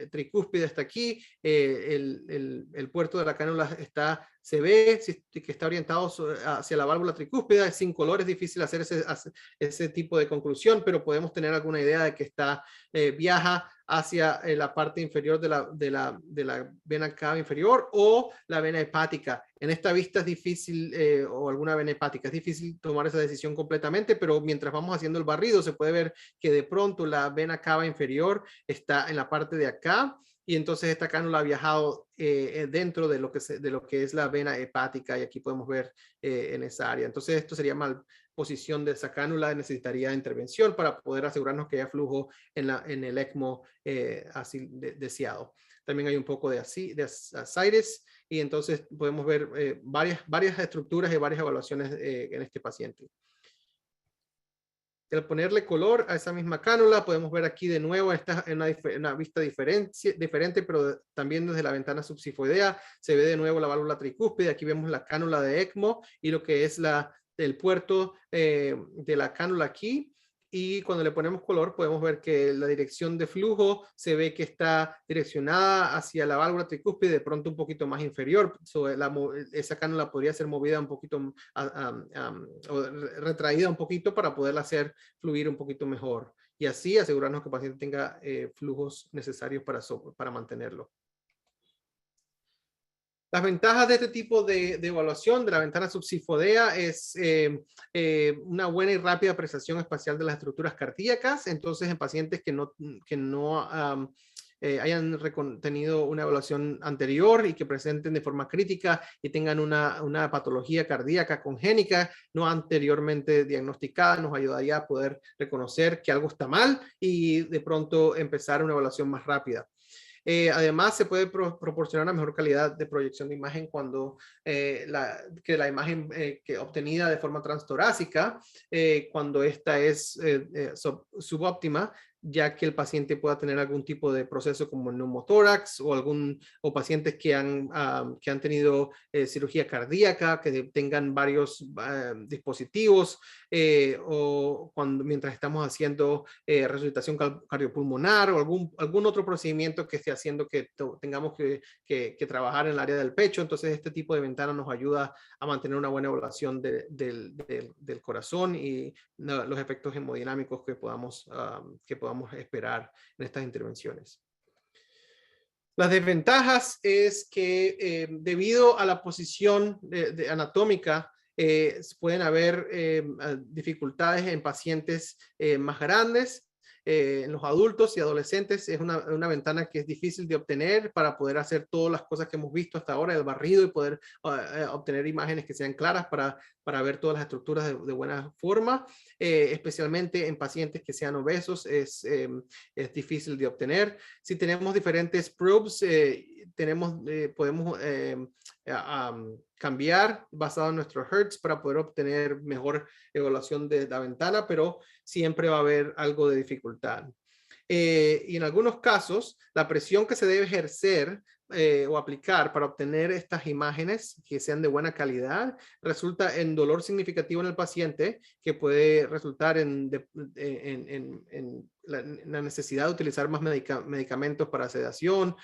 tricúspide está aquí, el puerto de la cánula se ve que está orientado hacia la válvula tricúspide. Sin color es difícil hacer ese tipo de conclusión, pero podemos tener alguna idea de que viaja hacia la parte inferior de la vena cava inferior o la vena hepática. En esta vista es difícil, o alguna vena hepática, es difícil tomar esa decisión completamente, pero mientras vamos haciendo el barrido se puede ver que de pronto la vena cava inferior está en la parte de acá, y entonces esta cánula ha viajado dentro de lo que es la vena hepática, y aquí podemos ver en esa área. Entonces esto sería mal posición de esa cánula, necesitaría intervención para poder asegurarnos que haya flujo en el ECMO así deseado. También hay un poco de ascites, y entonces podemos ver varias estructuras y varias evaluaciones en este paciente. Al ponerle color a esa misma cánula, podemos ver aquí de nuevo una vista diferente, pero también desde la ventana subsifoidea se ve de nuevo la válvula tricúspide. Aquí vemos la cánula de ECMO y lo que es el puerto de la cánula aquí. Y cuando le ponemos color, podemos ver que la dirección de flujo se ve que está direccionada hacia la válvula tricúspide, de pronto un poquito más inferior. Esa cánula podría ser movida un poquito, o retraída un poquito para poderla hacer fluir un poquito mejor. Y así asegurarnos que el paciente tenga flujos necesarios para mantenerlo. Las ventajas de este tipo de evaluación de la ventana subsifodea es una buena y rápida apreciación espacial de las estructuras cardíacas. Entonces, en pacientes que no hayan tenido una evaluación anterior y que presenten de forma crítica y tengan una patología cardíaca congénica no anteriormente diagnosticada, nos ayudaría a poder reconocer que algo está mal y de pronto empezar una evaluación más rápida. Además, se puede proporcionar una mejor calidad de proyección de imagen cuando la imagen que obtenida de forma transtorácica, cuando esta es subóptima, ya que el paciente pueda tener algún tipo de proceso como neumotórax o pacientes que han tenido cirugía cardíaca, que tengan varios dispositivos, o mientras estamos haciendo resucitación cardiopulmonar o algún otro procedimiento que esté haciendo que tengamos que trabajar en el área del pecho. Entonces, este tipo de ventana nos ayuda a mantener una buena evaluación del corazón y los efectos hemodinámicos que podamos esperar en estas intervenciones. Las desventajas es que debido a la posición anatómica, pueden haber dificultades en pacientes más grandes. En los adultos y adolescentes es una ventana que es difícil de obtener para poder hacer todas las cosas que hemos visto hasta ahora, el barrido, y poder obtener imágenes que sean claras para ver todas las estructuras de buena forma. Especialmente en pacientes que sean obesos es difícil de obtener. Si tenemos diferentes probes, podemos cambiar basado en nuestro Hertz para poder obtener mejor evaluación de la ventana, pero siempre va a haber algo de dificultad. Y en algunos casos, la presión que se debe ejercer o aplicar para obtener estas imágenes que sean de buena calidad resulta en dolor significativo en el paciente, que puede resultar en la necesidad de utilizar más medicamentos para sedación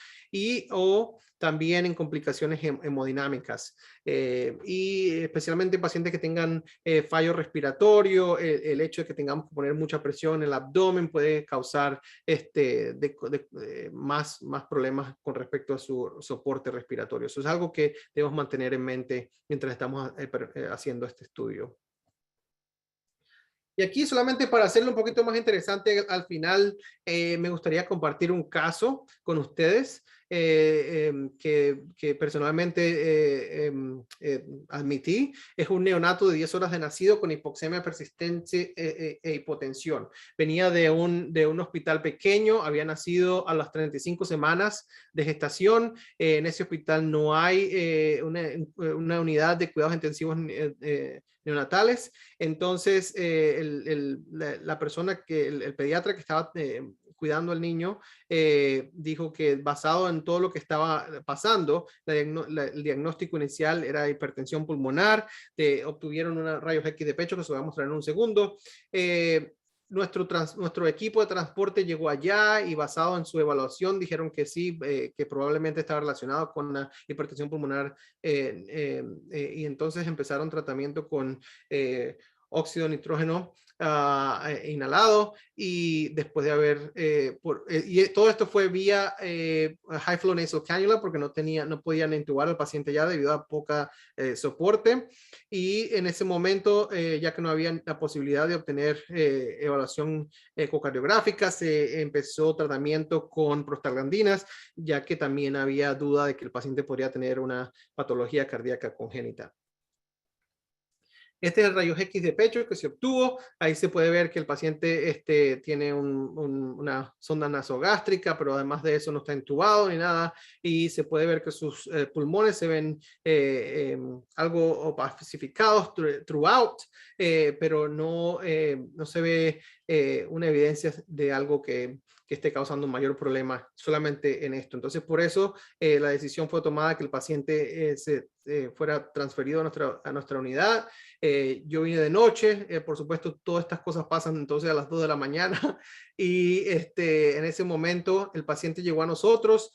o también en complicaciones hemodinámicas, y especialmente en pacientes que tengan fallo respiratorio. El hecho de que tengamos que poner mucha presión en el abdomen puede causar más problemas con respecto a su soporte respiratorio. Eso es algo que debemos mantener en mente mientras estamos haciendo este estudio. Y aquí, solamente para hacerlo un poquito más interesante, al final me gustaría compartir un caso con ustedes que personalmente admití. Es un neonato de 10 horas de nacido con hipoxemia persistente e hipotensión. Venía de un hospital pequeño, había nacido a las 35 semanas de gestación. En ese hospital no hay una unidad de cuidados intensivos neonatales. Entonces, la persona el pediatra que estaba cuidando al niño dijo que basado en todo lo que estaba pasando, el diagnóstico inicial era hipertensión pulmonar. Obtuvieron unos rayos X de pecho que se va a mostrar en un segundo. Nuestro equipo de transporte llegó allá y basado en su evaluación dijeron que sí, que probablemente estaba relacionado con la hipertensión pulmonar, y entonces empezaron tratamiento con óxido de nitrógeno inhalado, y después de haber y todo esto fue vía high flow nasal cannula, porque no podían intubar al paciente ya debido a poca soporte. Y en ese momento, ya que no había la posibilidad de obtener evaluación ecocardiográfica, se empezó tratamiento con prostaglandinas, ya que también había duda de que el paciente podría tener una patología cardíaca congénita. Este es el rayo X de pecho que se obtuvo. Ahí se puede ver que el paciente tiene una sonda nasogástrica, pero además de eso no está intubado ni nada. Y se puede ver que sus pulmones se ven algo opacificados throughout, pero no se ve una evidencia de algo que esté causando un mayor problema solamente en esto. Entonces, por eso la decisión fue tomada que el paciente fuera transferido a nuestra unidad. Yo vine de noche, por supuesto, todas estas cosas pasan entonces a las 2 de la mañana, y en ese momento el paciente llegó a nosotros.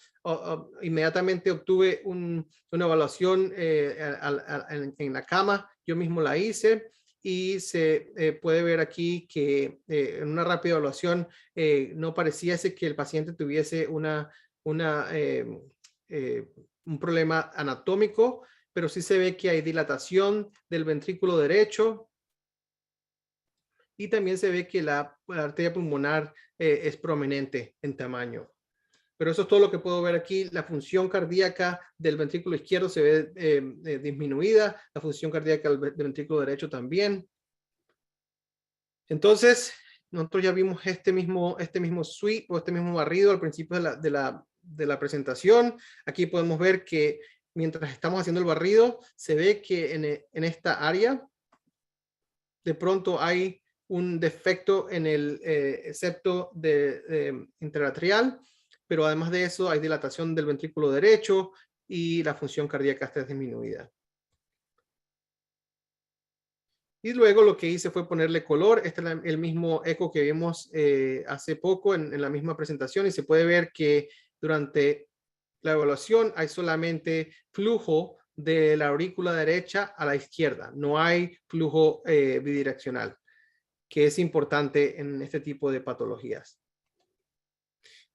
Inmediatamente obtuve una evaluación en la cama, yo mismo la hice. Y se puede ver aquí que en una rápida evaluación no pareciese que el paciente tuviese un problema anatómico, pero sí se ve que hay dilatación del ventrículo derecho, y también se ve que la arteria pulmonar es prominente en tamaño. Pero eso es todo lo que puedo ver aquí. La función cardíaca del ventrículo izquierdo se ve disminuida, la función cardíaca del ventrículo derecho también. Entonces, nosotros ya vimos este mismo sweep o este mismo barrido al principio de de la presentación. Aquí podemos ver que mientras estamos haciendo el barrido, se ve que en esta área, de pronto hay un defecto en el septo interatrial, pero además de eso hay dilatación del ventrículo derecho y la función cardíaca está disminuida. Y luego lo que hice fue ponerle color. Este es el mismo eco que vimos hace poco en la misma presentación, y se puede ver que durante la evaluación hay solamente flujo de la aurícula derecha a la izquierda. No hay flujo bidireccional, que es importante en este tipo de patologías.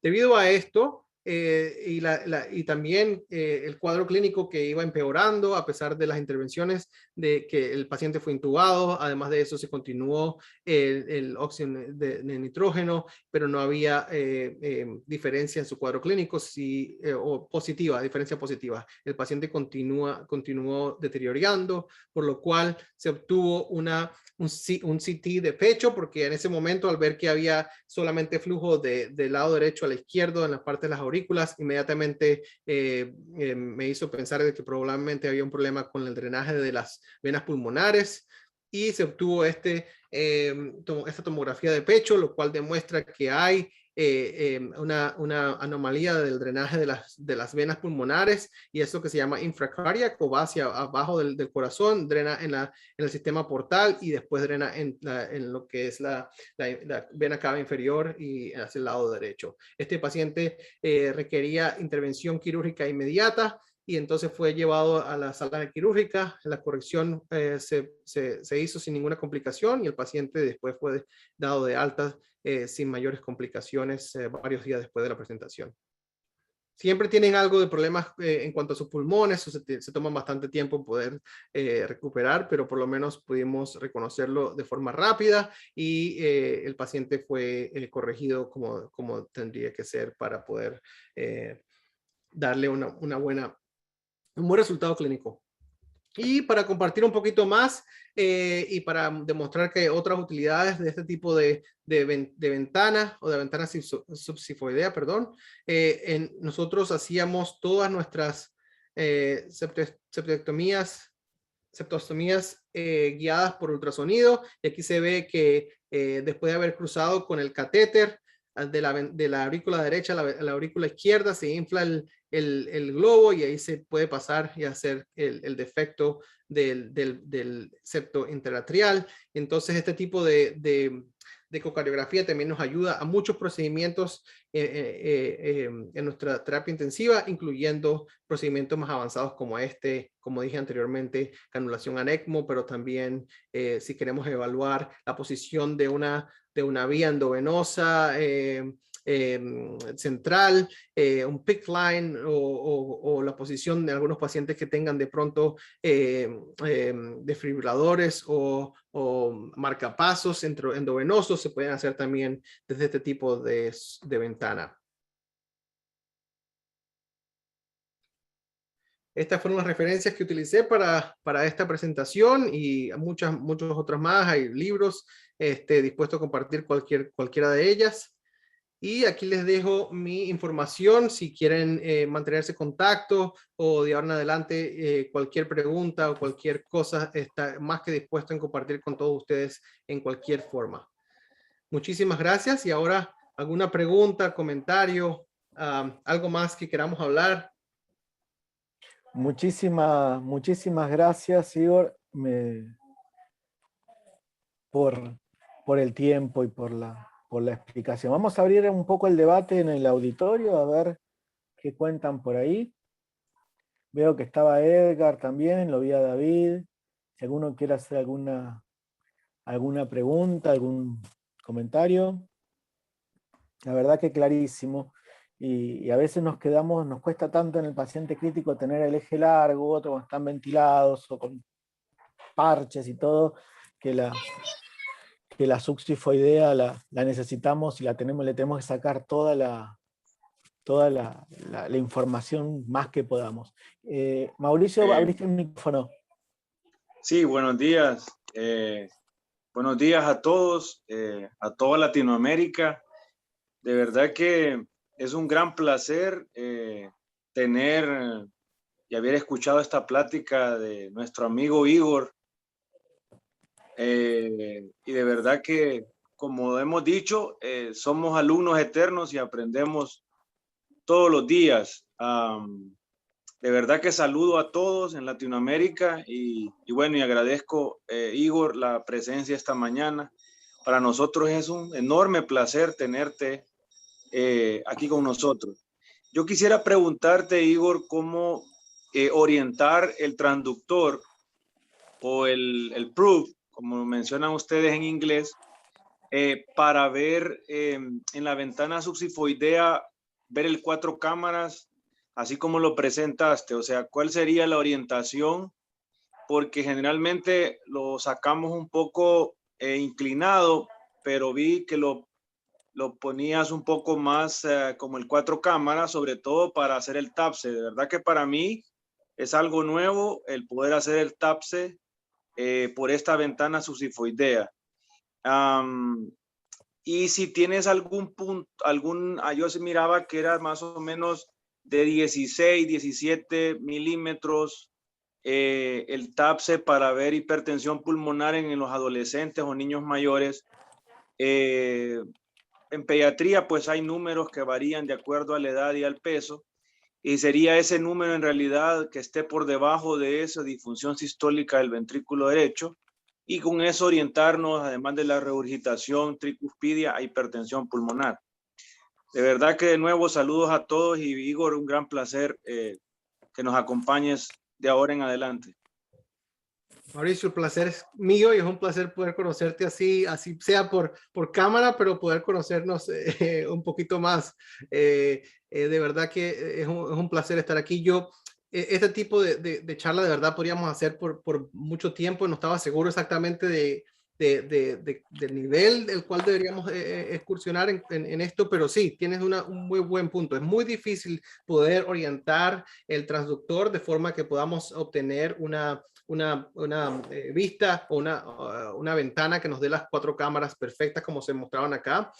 Debido a esto, y también el cuadro clínico que iba empeorando a pesar de las intervenciones de que el paciente fue intubado, además de eso se continuó el óxido de nitrógeno, pero no había diferencia en su cuadro clínico, o positiva, diferencia positiva. El paciente continuó deteriorando, por lo cual se obtuvo un CT de pecho, porque en ese momento, al ver que había solamente flujo del lado derecho a la izquierda en la parte de las aurículas, inmediatamente me hizo pensar de que probablemente había un problema con el drenaje de las venas pulmonares, y se obtuvo esta tomografía de pecho, lo cual demuestra que hay una anomalía del drenaje de las venas pulmonares, y eso que se llama infracardíaco, va hacia abajo del corazón, drena en el sistema portal y después drena en lo que es la vena cava inferior y hacia el lado derecho. Este paciente requería intervención quirúrgica inmediata, y entonces fue llevado a la sala de quirúrgica. La corrección se hizo sin ninguna complicación, y el paciente después fue dado de alta sin mayores complicaciones varios días después de la presentación. Siempre tienen algo de problemas en cuanto a sus pulmones, o se toman bastante tiempo en poder recuperar, pero por lo menos pudimos reconocerlo de forma rápida, y el paciente fue corregido como tendría que ser para poder darle un buen resultado clínico. Y para compartir un poquito más y para demostrar que hay otras utilidades de este tipo de ventana, o de ventana subsifoidea, perdón, nosotros hacíamos todas nuestras septostomías guiadas por ultrasonido, y aquí se ve que después de haber cruzado con el catéter de la aurícula derecha a la aurícula izquierda, se infla el globo, y ahí se puede pasar y hacer el defecto del septo interatrial. Entonces este tipo de ecocardiografía también nos ayuda a muchos procedimientos en nuestra terapia intensiva, incluyendo procedimientos más avanzados como como dije anteriormente, canulación an ECMO, pero también si queremos evaluar la posición de una vía endovenosa central, un PICC line, o la posición de algunos pacientes que tengan de pronto desfibriladores o marcapasos endovenosos, se pueden hacer también desde este tipo de ventana. Estas fueron las referencias que utilicé para esta presentación, y muchas otras más. Hay libros dispuestos a compartir cualquiera de ellas. Y aquí les dejo mi información si quieren mantenerse en contacto, o de ahora en adelante cualquier pregunta o cualquier cosa, está más que dispuesto en compartir con todos ustedes en cualquier forma. Muchísimas gracias. Y ahora, ¿alguna pregunta, comentario, algo más que queramos hablar? Muchísimas gracias, Igor, por el tiempo y por la explicación. Vamos a abrir un poco el debate en el auditorio, a ver qué cuentan por ahí. Veo que estaba Edgar también, lo vi a David. Si alguno quiere hacer alguna pregunta, algún comentario. La verdad que clarísimo. Y a veces nos cuesta tanto en el paciente crítico tener el eje largo, otros están ventilados o con parches y todo, que la subsifoidea la necesitamos y le tenemos que sacar toda la información más que podamos. Mauricio, abriste el micrófono. Sí, buenos días. Buenos días a todos, a toda Latinoamérica. De verdad que es un gran placer tener y haber escuchado esta plática de nuestro amigo Igor. Y de verdad que, como hemos dicho, somos alumnos eternos y aprendemos todos los días. De verdad que saludo a todos en Latinoamérica y bueno, y agradezco, Igor, la presencia esta mañana. Para nosotros es un enorme placer tenerte aquí con nosotros. Yo quisiera preguntarte, Igor, cómo orientar el transductor o el proof, como mencionan ustedes en inglés, para ver en la ventana subsifoidea, ver el 4 cámaras, así como lo presentaste. O sea, ¿cuál sería la orientación? Porque generalmente lo sacamos un poco inclinado, pero vi que lo ponías un poco más como el 4 cámaras, sobre todo para hacer el TAPSE. De verdad que para mí es algo nuevo el poder hacer el TAPSE por esta ventana subsifoidea. Y si tienes algún punto, yo se miraba que era más o menos de 16, 17 milímetros el TAPSE para ver hipertensión pulmonar en los adolescentes o niños mayores. En pediatría, pues hay números que varían de acuerdo a la edad y al peso, y sería ese número en realidad que esté por debajo de esa disfunción sistólica del ventrículo derecho, y con eso orientarnos, además de la regurgitación tricuspidia, a hipertensión pulmonar. De verdad que de nuevo saludos a todos y Igor, un gran placer que nos acompañes de ahora en adelante. Mauricio, el placer es mío y es un placer poder conocerte así sea por cámara, pero poder conocernos un poquito más. De verdad que es un placer estar aquí. Este tipo de charla de verdad podríamos hacer por mucho tiempo. No estaba seguro exactamente del nivel del cual deberíamos excursionar en esto, pero sí, tienes un muy buen punto. Es muy difícil poder orientar el transductor de forma que podamos obtener una vista o una ventana que nos dé las 4 cámaras perfectas como se mostraban acá.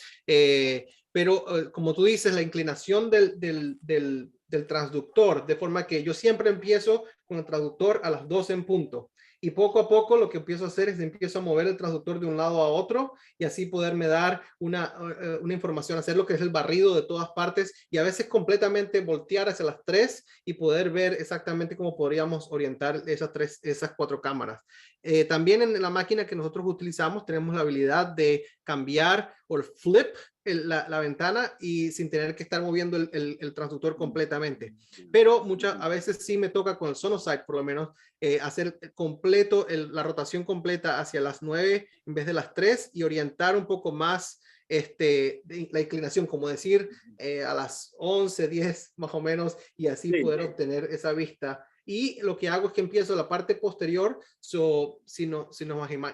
Pero como tú dices, la inclinación del transductor, de forma que yo siempre empiezo con el transductor a las 12 en punto. Y poco a poco lo que empiezo a hacer es empiezo a mover el transductor de un lado a otro y así poderme dar una información, hacer lo que es el barrido de todas partes y a veces completamente voltear hacia las 3 y poder ver exactamente cómo podríamos orientar esas 4 cámaras. También en la máquina que nosotros utilizamos tenemos la habilidad de cambiar o flip la ventana y sin tener que estar moviendo el transductor completamente. Pero a veces sí me toca con el Sonosite, por lo menos, hacer completo la rotación completa hacia las 9 en vez de las 3 y orientar un poco más la inclinación, como decir a las 11, 10 más o menos, y así poder obtener esa vista. Y lo que hago es que empiezo la parte posterior. Si nos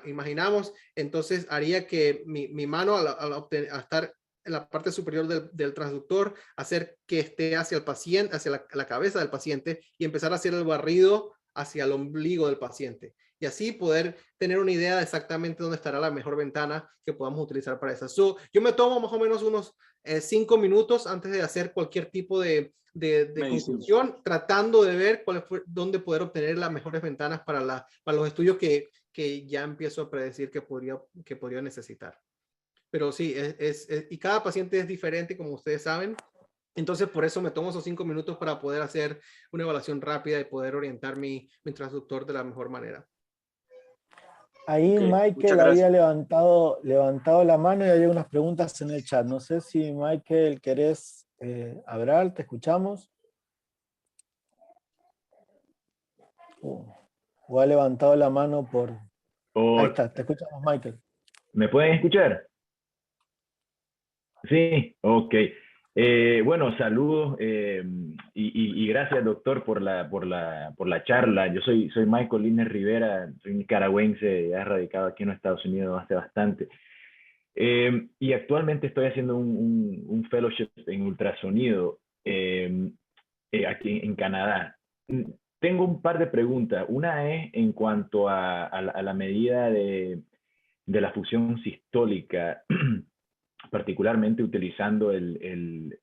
imaginamos, entonces haría que mi mano al estar en la parte superior del transductor, hacer que esté hacia el paciente, hacia la cabeza del paciente y empezar a hacer el barrido hacia el ombligo del paciente. Y así poder tener una idea de exactamente dónde estará la mejor ventana que podamos utilizar para eso. Yo me tomo más o menos unos 5 minutos antes de hacer cualquier tipo de conclusión, tratando de ver dónde poder obtener las mejores ventanas para los estudios que ya empiezo a predecir que podría necesitar. Pero sí, y cada paciente es diferente, como ustedes saben. Entonces, por eso me tomo esos 5 minutos para poder hacer una evaluación rápida y poder orientar mi transductor de la mejor manera. Ahí Michael había levantado la mano y había unas preguntas en el chat. No sé si Michael querés hablar, te escuchamos. O ha levantado la mano por... Ahí está, te escuchamos, Michael. ¿Me pueden escuchar? Sí, ok. Bueno, saludos y gracias, doctor, por la charla. Yo soy Michael Liner Rivera, soy nicaragüense, ya radicado aquí en los Estados Unidos hace bastante. Y actualmente estoy haciendo un fellowship en ultrasonido aquí en Canadá. Tengo un par de preguntas. Una es en cuanto a la medida de la fusión sistólica. particularmente utilizando el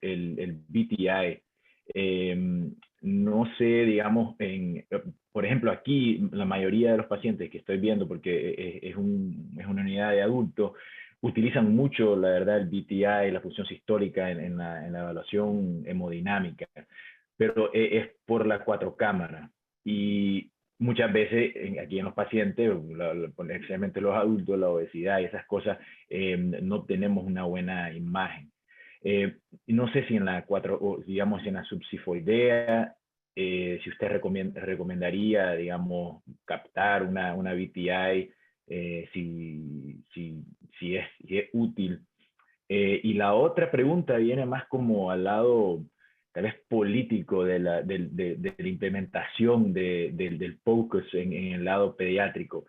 BTI. No sé, digamos, por ejemplo, aquí la mayoría de los pacientes que estoy viendo, porque es una unidad de adultos, utilizan mucho, la verdad, el BTI, la función sistólica en la evaluación hemodinámica, pero es por las 4 cámaras. Y muchas veces aquí en los pacientes, especialmente los adultos, la obesidad y esas cosas, no tenemos una buena imagen. No sé si en la 4, digamos, en la subsifoidea, si usted recomendaría, digamos, captar una BTI, si es útil. Y la otra pregunta viene más como al lado, tal vez político, de la implementación del POCUS en el lado pediátrico.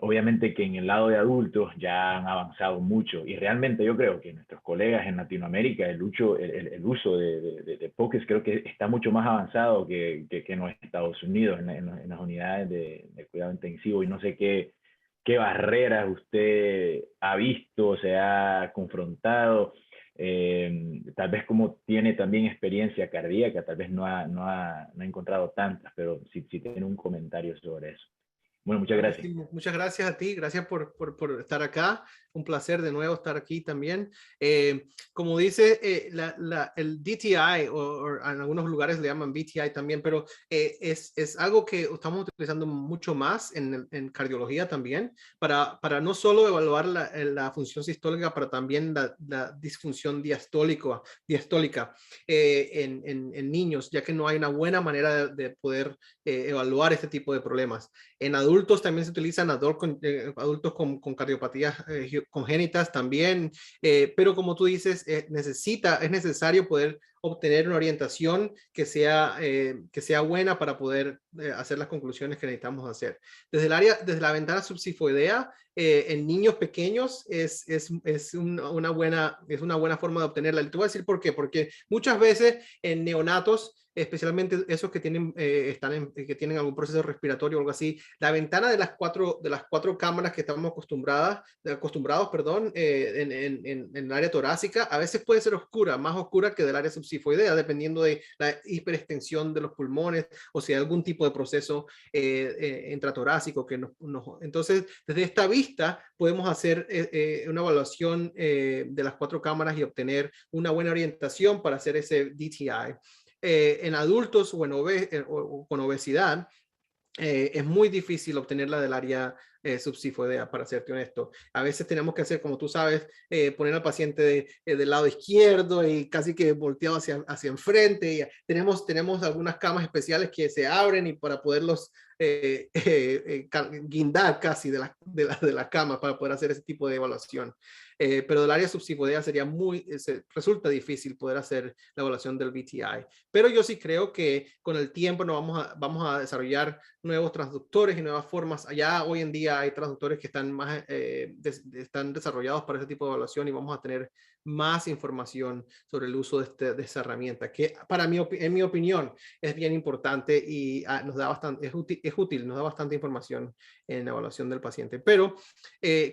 Obviamente que en el lado de adultos ya han avanzado mucho y realmente yo creo que nuestros colegas en Latinoamérica el uso de POCUS creo que está mucho más avanzado que en los Estados Unidos en las unidades de cuidado intensivo, y no sé qué barreras usted ha visto, se ha confrontado, tal vez como tiene también experiencia cardíaca, tal vez no ha encontrado tantas, pero si tiene un comentario sobre eso. Bueno, muchas gracias. Sí, muchas gracias a ti, gracias por estar acá. Un placer de nuevo estar aquí también. Como dice, el DTI, o en algunos lugares le llaman BTI también, pero es algo que estamos utilizando mucho más en cardiología también, para no solo evaluar la función sistólica, pero también la disfunción diastólica en niños, ya que no hay una buena manera de poder evaluar este tipo de problemas. En adultos también se utilizan adultos con cardiopatías congénitas también, pero como tú dices, es necesario poder obtener una orientación que sea buena para poder hacer las conclusiones que necesitamos hacer. Desde la ventana subsifoidea, en niños pequeños es una buena forma de obtenerla. Te voy a decir por qué. Porque muchas veces en neonatos, especialmente esos que tienen algún proceso respiratorio o algo así, la ventana de las cuatro cámaras que estamos acostumbrados, en el área torácica, a veces puede ser oscura, más oscura que del área subsifoidea, dependiendo de la hiperextensión de los pulmones o si hay algún tipo de proceso intratorácico entonces, desde esta vista podemos hacer una evaluación de las 4 cámaras y obtener una buena orientación para hacer ese DTI. En adultos o con obesidad, es muy difícil obtenerla del área subsifoidea, para serte honesto. A veces tenemos que hacer, como tú sabes, poner al paciente del lado izquierdo y casi que volteado hacia enfrente. Y tenemos algunas camas especiales que se abren y para poderlos guindar casi de la cama para poder hacer ese tipo de evaluación. Pero del área subsifoidea resulta difícil poder hacer la evaluación del BTI. Pero yo sí creo que con el tiempo vamos a desarrollar nuevos transductores y nuevas formas. Allá hoy en día hay transductores que están están desarrollados para ese tipo de evaluación, y vamos a tener más información sobre el uso de esa herramienta, que en mi opinión es bien importante y nos da es útil, nos da bastante información en la evaluación del paciente. Pero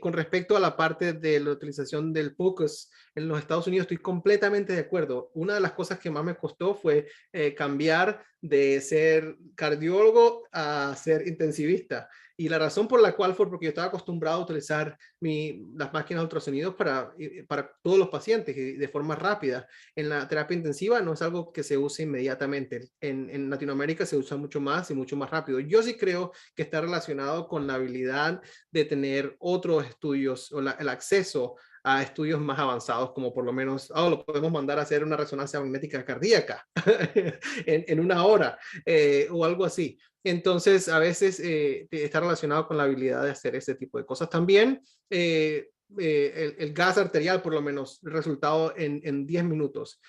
con respecto a la parte de la utilización del POCUS en los Estados Unidos, estoy completamente de acuerdo. Una de las cosas que más me costó fue cambiar de ser cardiólogo a ser intensivista. Y la razón por la cual fue porque yo estaba acostumbrado a utilizar las máquinas de ultrasonidos para todos los pacientes y de forma rápida. En la terapia intensiva no es algo que se use inmediatamente. En Latinoamérica se usa mucho más y mucho más rápido. Yo sí creo que está relacionado con la habilidad de tener otros estudios o el acceso a estudios más avanzados, como por lo menos, lo podemos mandar a hacer una resonancia magnética cardíaca en 1 hora o algo así. Entonces, a veces está relacionado con la habilidad de hacer ese tipo de cosas. También el gas arterial, por lo menos, el resultado en 10 minutos,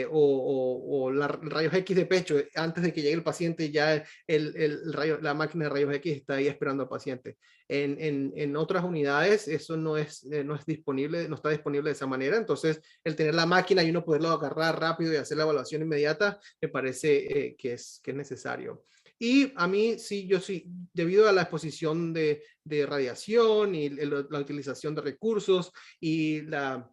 o rayos X de pecho, antes de que llegue el paciente, ya la máquina de rayos X está ahí esperando al paciente. En otras unidades eso no está disponible de esa manera. Entonces, el tener la máquina y uno poderlo agarrar rápido y hacer la evaluación inmediata, me parece que es necesario. Y a mí yo sí, debido a la exposición de radiación y la utilización de recursos y la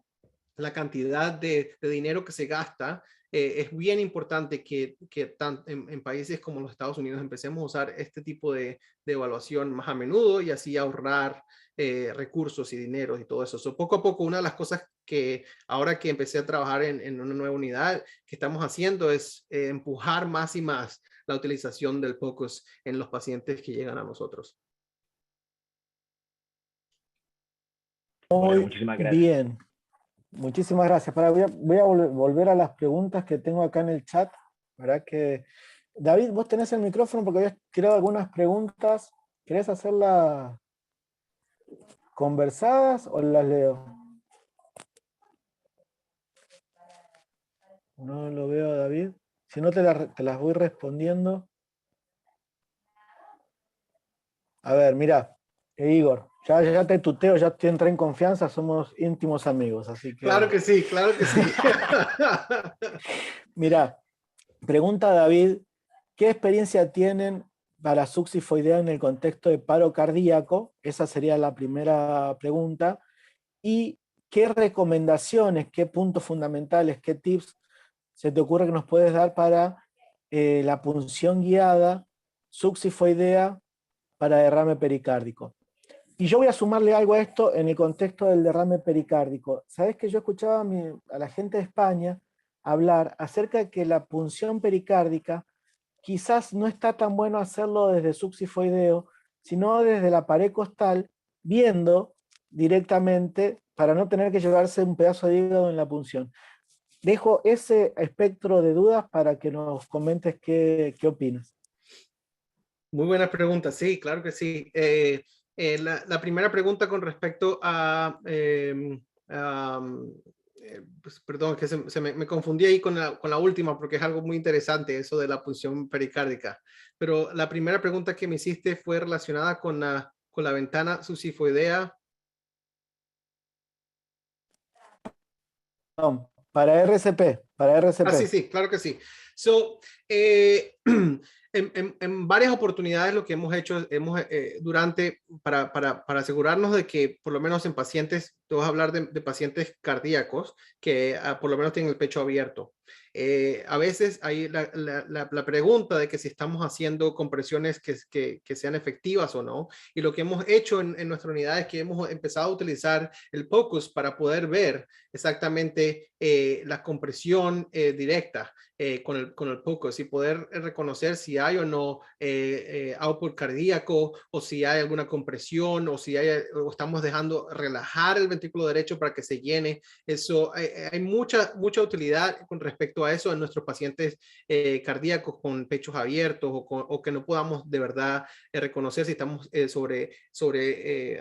la cantidad de dinero que se gasta, es bien importante que en países como los Estados Unidos empecemos a usar este tipo de evaluación más a menudo y así ahorrar recursos y dinero y todo eso. Poco a poco, una de las cosas que ahora que empecé a trabajar en una nueva unidad que estamos haciendo es empujar más y más la utilización del POCUS en los pacientes que llegan a nosotros. Bueno, muchísimas gracias. Bien, muchísimas gracias. Voy a volver a las preguntas que tengo acá en el chat. ¿Verdad que David, vos tenés el micrófono porque habías tirado algunas preguntas. ¿Querés hacerlas conversadas o las leo? No lo veo, David. Si no, te las voy respondiendo. A ver, mira, Igor, ya te tuteo, ya te entré en confianza, somos íntimos amigos, así que... Claro que sí, claro que sí. Mira, pregunta David, ¿qué experiencia tienen para succifoidea en el contexto de paro cardíaco? Esa sería la primera pregunta. ¿Y qué recomendaciones, qué puntos fundamentales, qué tips se te ocurre que nos puedes dar para la punción guiada succifoidea para derrame pericárdico? Y yo voy a sumarle algo a esto en el contexto del derrame pericárdico. Sabes que yo escuchaba a la gente de España hablar acerca de que la punción pericárdica quizás no está tan bueno hacerlo desde succifoideo, sino desde la pared costal, viendo directamente para no tener que llevarse un pedazo de hígado en la punción. Dejo ese espectro de dudas para que nos comentes qué opinas. Muy buena pregunta, sí, claro que sí. La primera pregunta con respecto a, pues, perdón, que me confundí ahí con la última porque es algo muy interesante eso de la punción pericárdica. Pero la primera pregunta que me hiciste fue relacionada con la ventana succifoidea. No, para RCP. Ah, sí, claro que sí. So, en varias oportunidades lo que hemos hecho, para asegurarnos de que por lo menos en pacientes, te vas a hablar de pacientes cardíacos que por lo menos tienen el pecho abierto. A veces hay la pregunta de que si estamos haciendo compresiones que sean efectivas o no. Y lo que hemos hecho en nuestra unidad es que hemos empezado a utilizar el POCUS para poder ver exactamente la compresión directa con el POCUS y poder reconocer si hay o no output cardíaco o si hay alguna compresión o o estamos dejando relajar el ventrículo derecho para que se llene. Eso hay mucha utilidad con respecto a eso en nuestros pacientes cardíacos con pechos abiertos o que no podamos de verdad reconocer si estamos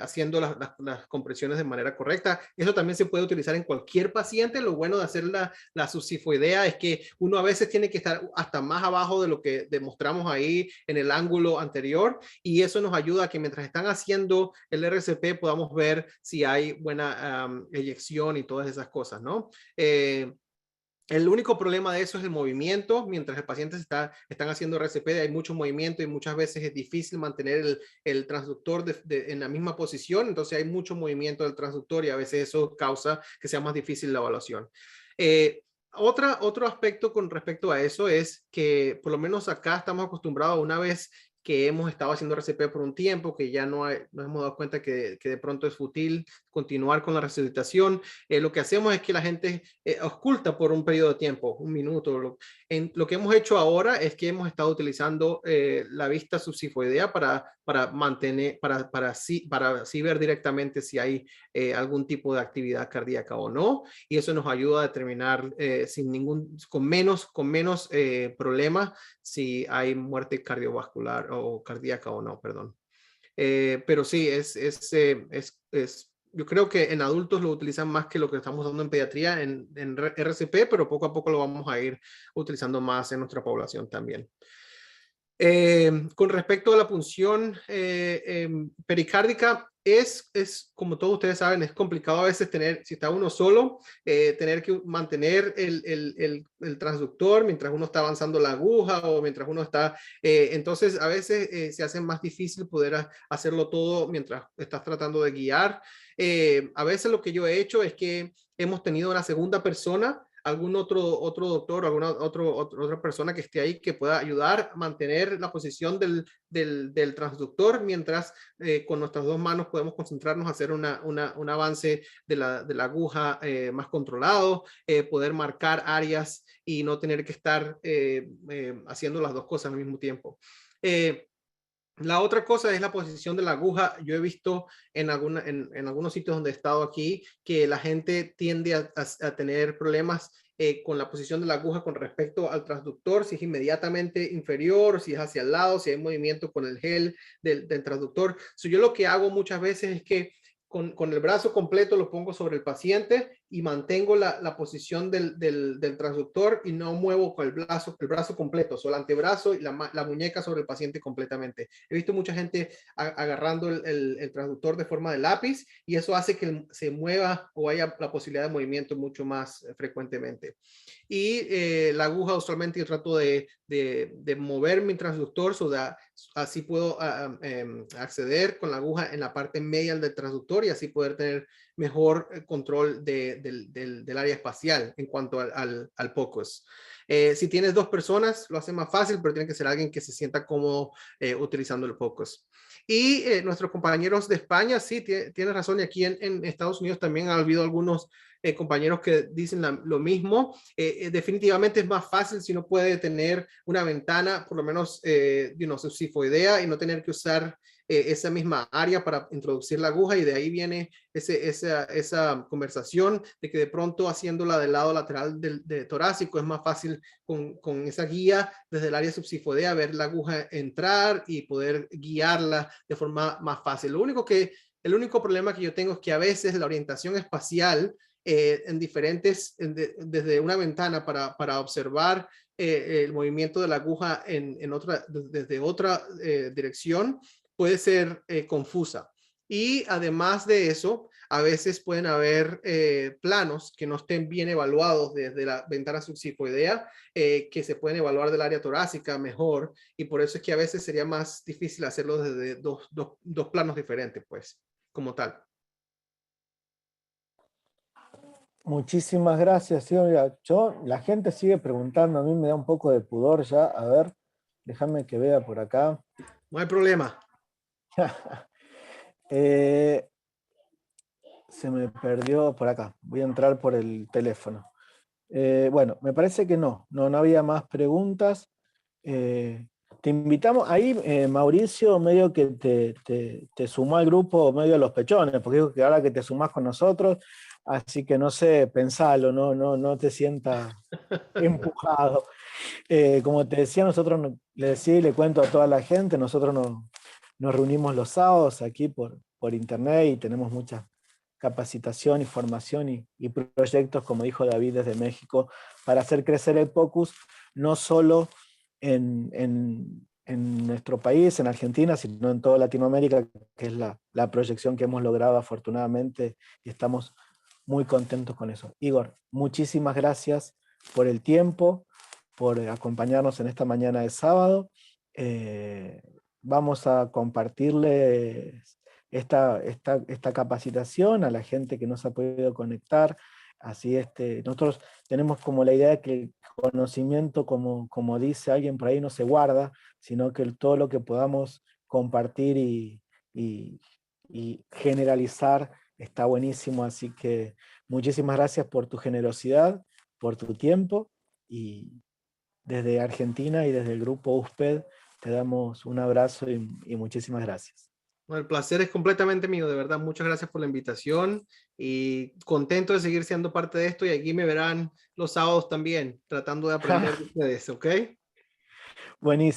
haciendo las compresiones de manera correcta. Eso también se puede utilizar en cualquier paciente. Lo bueno de hacer la succifoidea es que uno a veces tiene que estar hasta más abajo de lo que demostramos ahí en el ángulo anterior, y eso nos ayuda a que mientras están haciendo el RCP podamos ver si hay buena eyección y todas esas cosas, ¿no? El único problema de eso es el movimiento. Mientras el paciente están haciendo RCP, hay mucho movimiento y muchas veces es difícil mantener el transductor en la misma posición. Entonces hay mucho movimiento del transductor y a veces eso causa que sea más difícil la evaluación. Otro aspecto con respecto a eso es que por lo menos acá estamos acostumbrados, una vez que hemos estado haciendo RCP por un tiempo, que ya nos hemos dado cuenta que de pronto es fútil continuar con la resucitación. Lo que hacemos es que la gente oculta por un periodo de tiempo, un minuto. Lo que hemos hecho ahora es que hemos estado utilizando la vista succifoidea para mantener, para así ver directamente si hay algún tipo de actividad cardíaca o no, y eso nos ayuda a determinar con menos problema si hay muerte cardiovascular o cardíaca o no, perdón. Pero sí, yo creo que en adultos lo utilizan más que lo que estamos dando en pediatría en RCP, pero poco a poco lo vamos a ir utilizando más en nuestra población también. Con respecto a la punción pericárdica, como todos ustedes saben, es complicado a veces tener, si está uno solo, tener que mantener el transductor mientras uno está avanzando la aguja o mientras uno está, entonces a veces se hace más difícil poder hacerlo todo mientras estás tratando de guiar. A veces lo que yo he hecho es que hemos tenido una segunda persona, algún otro doctor, otra persona que esté ahí que pueda ayudar a mantener la posición del transductor mientras con nuestras dos manos podemos concentrarnos a hacer un avance de la aguja más controlado, poder marcar áreas y no tener que estar haciendo las dos cosas al mismo tiempo. La otra cosa es la posición de la aguja. Yo he visto en algunos sitios donde he estado aquí que la gente tiende a tener problemas con la posición de la aguja con respecto al transductor, si es inmediatamente inferior, si es hacia el lado, si hay movimiento con el gel del transductor. Yo lo que hago muchas veces es que con el brazo completo lo pongo sobre el paciente y mantengo la posición del transductor y no muevo con el brazo completo, solo el antebrazo y la muñeca sobre el paciente completamente. He visto mucha gente agarrando el transductor de forma de lápiz y eso hace que se mueva o haya la posibilidad de movimiento mucho más frecuentemente. Y la aguja usualmente yo trato de mover mi transductor, así puedo acceder con la aguja en la parte media del transductor y así poder tener mejor control del área espacial en cuanto al POCUS. Si tienes dos personas, lo hace más fácil, pero tiene que ser alguien que se sienta cómodo utilizando el POCUS. Y nuestros compañeros de España, sí, tienes razón, y aquí en Estados Unidos también ha habido algunos compañeros que dicen lo mismo. Definitivamente es más fácil si uno puede tener una ventana, por lo menos subsifoidea, y no tener que usar esa misma área para introducir la aguja, y de ahí viene esa conversación de que de pronto haciéndola del lado lateral de torácico es más fácil con esa guía desde el área subsifoidea ver la aguja entrar y poder guiarla de forma más fácil. El único problema que yo tengo es que a veces la orientación espacial desde una ventana para observar el movimiento de la aguja desde otra dirección puede ser confusa. Y además de eso, a veces pueden haber planos que no estén bien evaluados desde la ventana subsifoidea, que se pueden evaluar del área torácica mejor, y por eso es que a veces sería más difícil hacerlo desde dos planos diferentes, pues, como tal. Muchísimas gracias, Silvia. La gente sigue preguntando, a mí me da un poco de pudor ya. A ver, déjame que vea por acá. No hay problema. Se me perdió por acá. Voy a entrar por el teléfono. Bueno, me parece que no había más preguntas. Te invitamos, ahí Mauricio medio que te sumó al grupo medio de los pechones, porque dijo que ahora que te sumás con nosotros, así que no sé, pensalo, no te sientas empujado. Como te decía, nosotros le decía y le cuento a toda la gente, nosotros nos reunimos los sábados aquí por internet y tenemos mucha capacitación y formación y proyectos, como dijo David desde México, para hacer crecer el POCUS, no solo en nuestro país, en Argentina, sino en toda Latinoamérica, que es la proyección que hemos logrado afortunadamente, y estamos muy contentos con eso. Igor, muchísimas gracias por el tiempo, por acompañarnos en esta mañana de sábado. Vamos a compartirles esta capacitación a la gente que no se ha podido conectar. Así nosotros tenemos como la idea de que el conocimiento, como dice alguien por ahí, no se guarda, sino que todo lo que podamos compartir y generalizar está buenísimo. Así que muchísimas gracias por tu generosidad, por tu tiempo, y desde Argentina y desde el grupo USPED te damos un abrazo y muchísimas gracias. Bueno, el placer es completamente mío, de verdad. Muchas gracias por la invitación y contento de seguir siendo parte de esto, y aquí me verán los sábados también, tratando de aprender de ustedes, ¿ok? Buenísimo.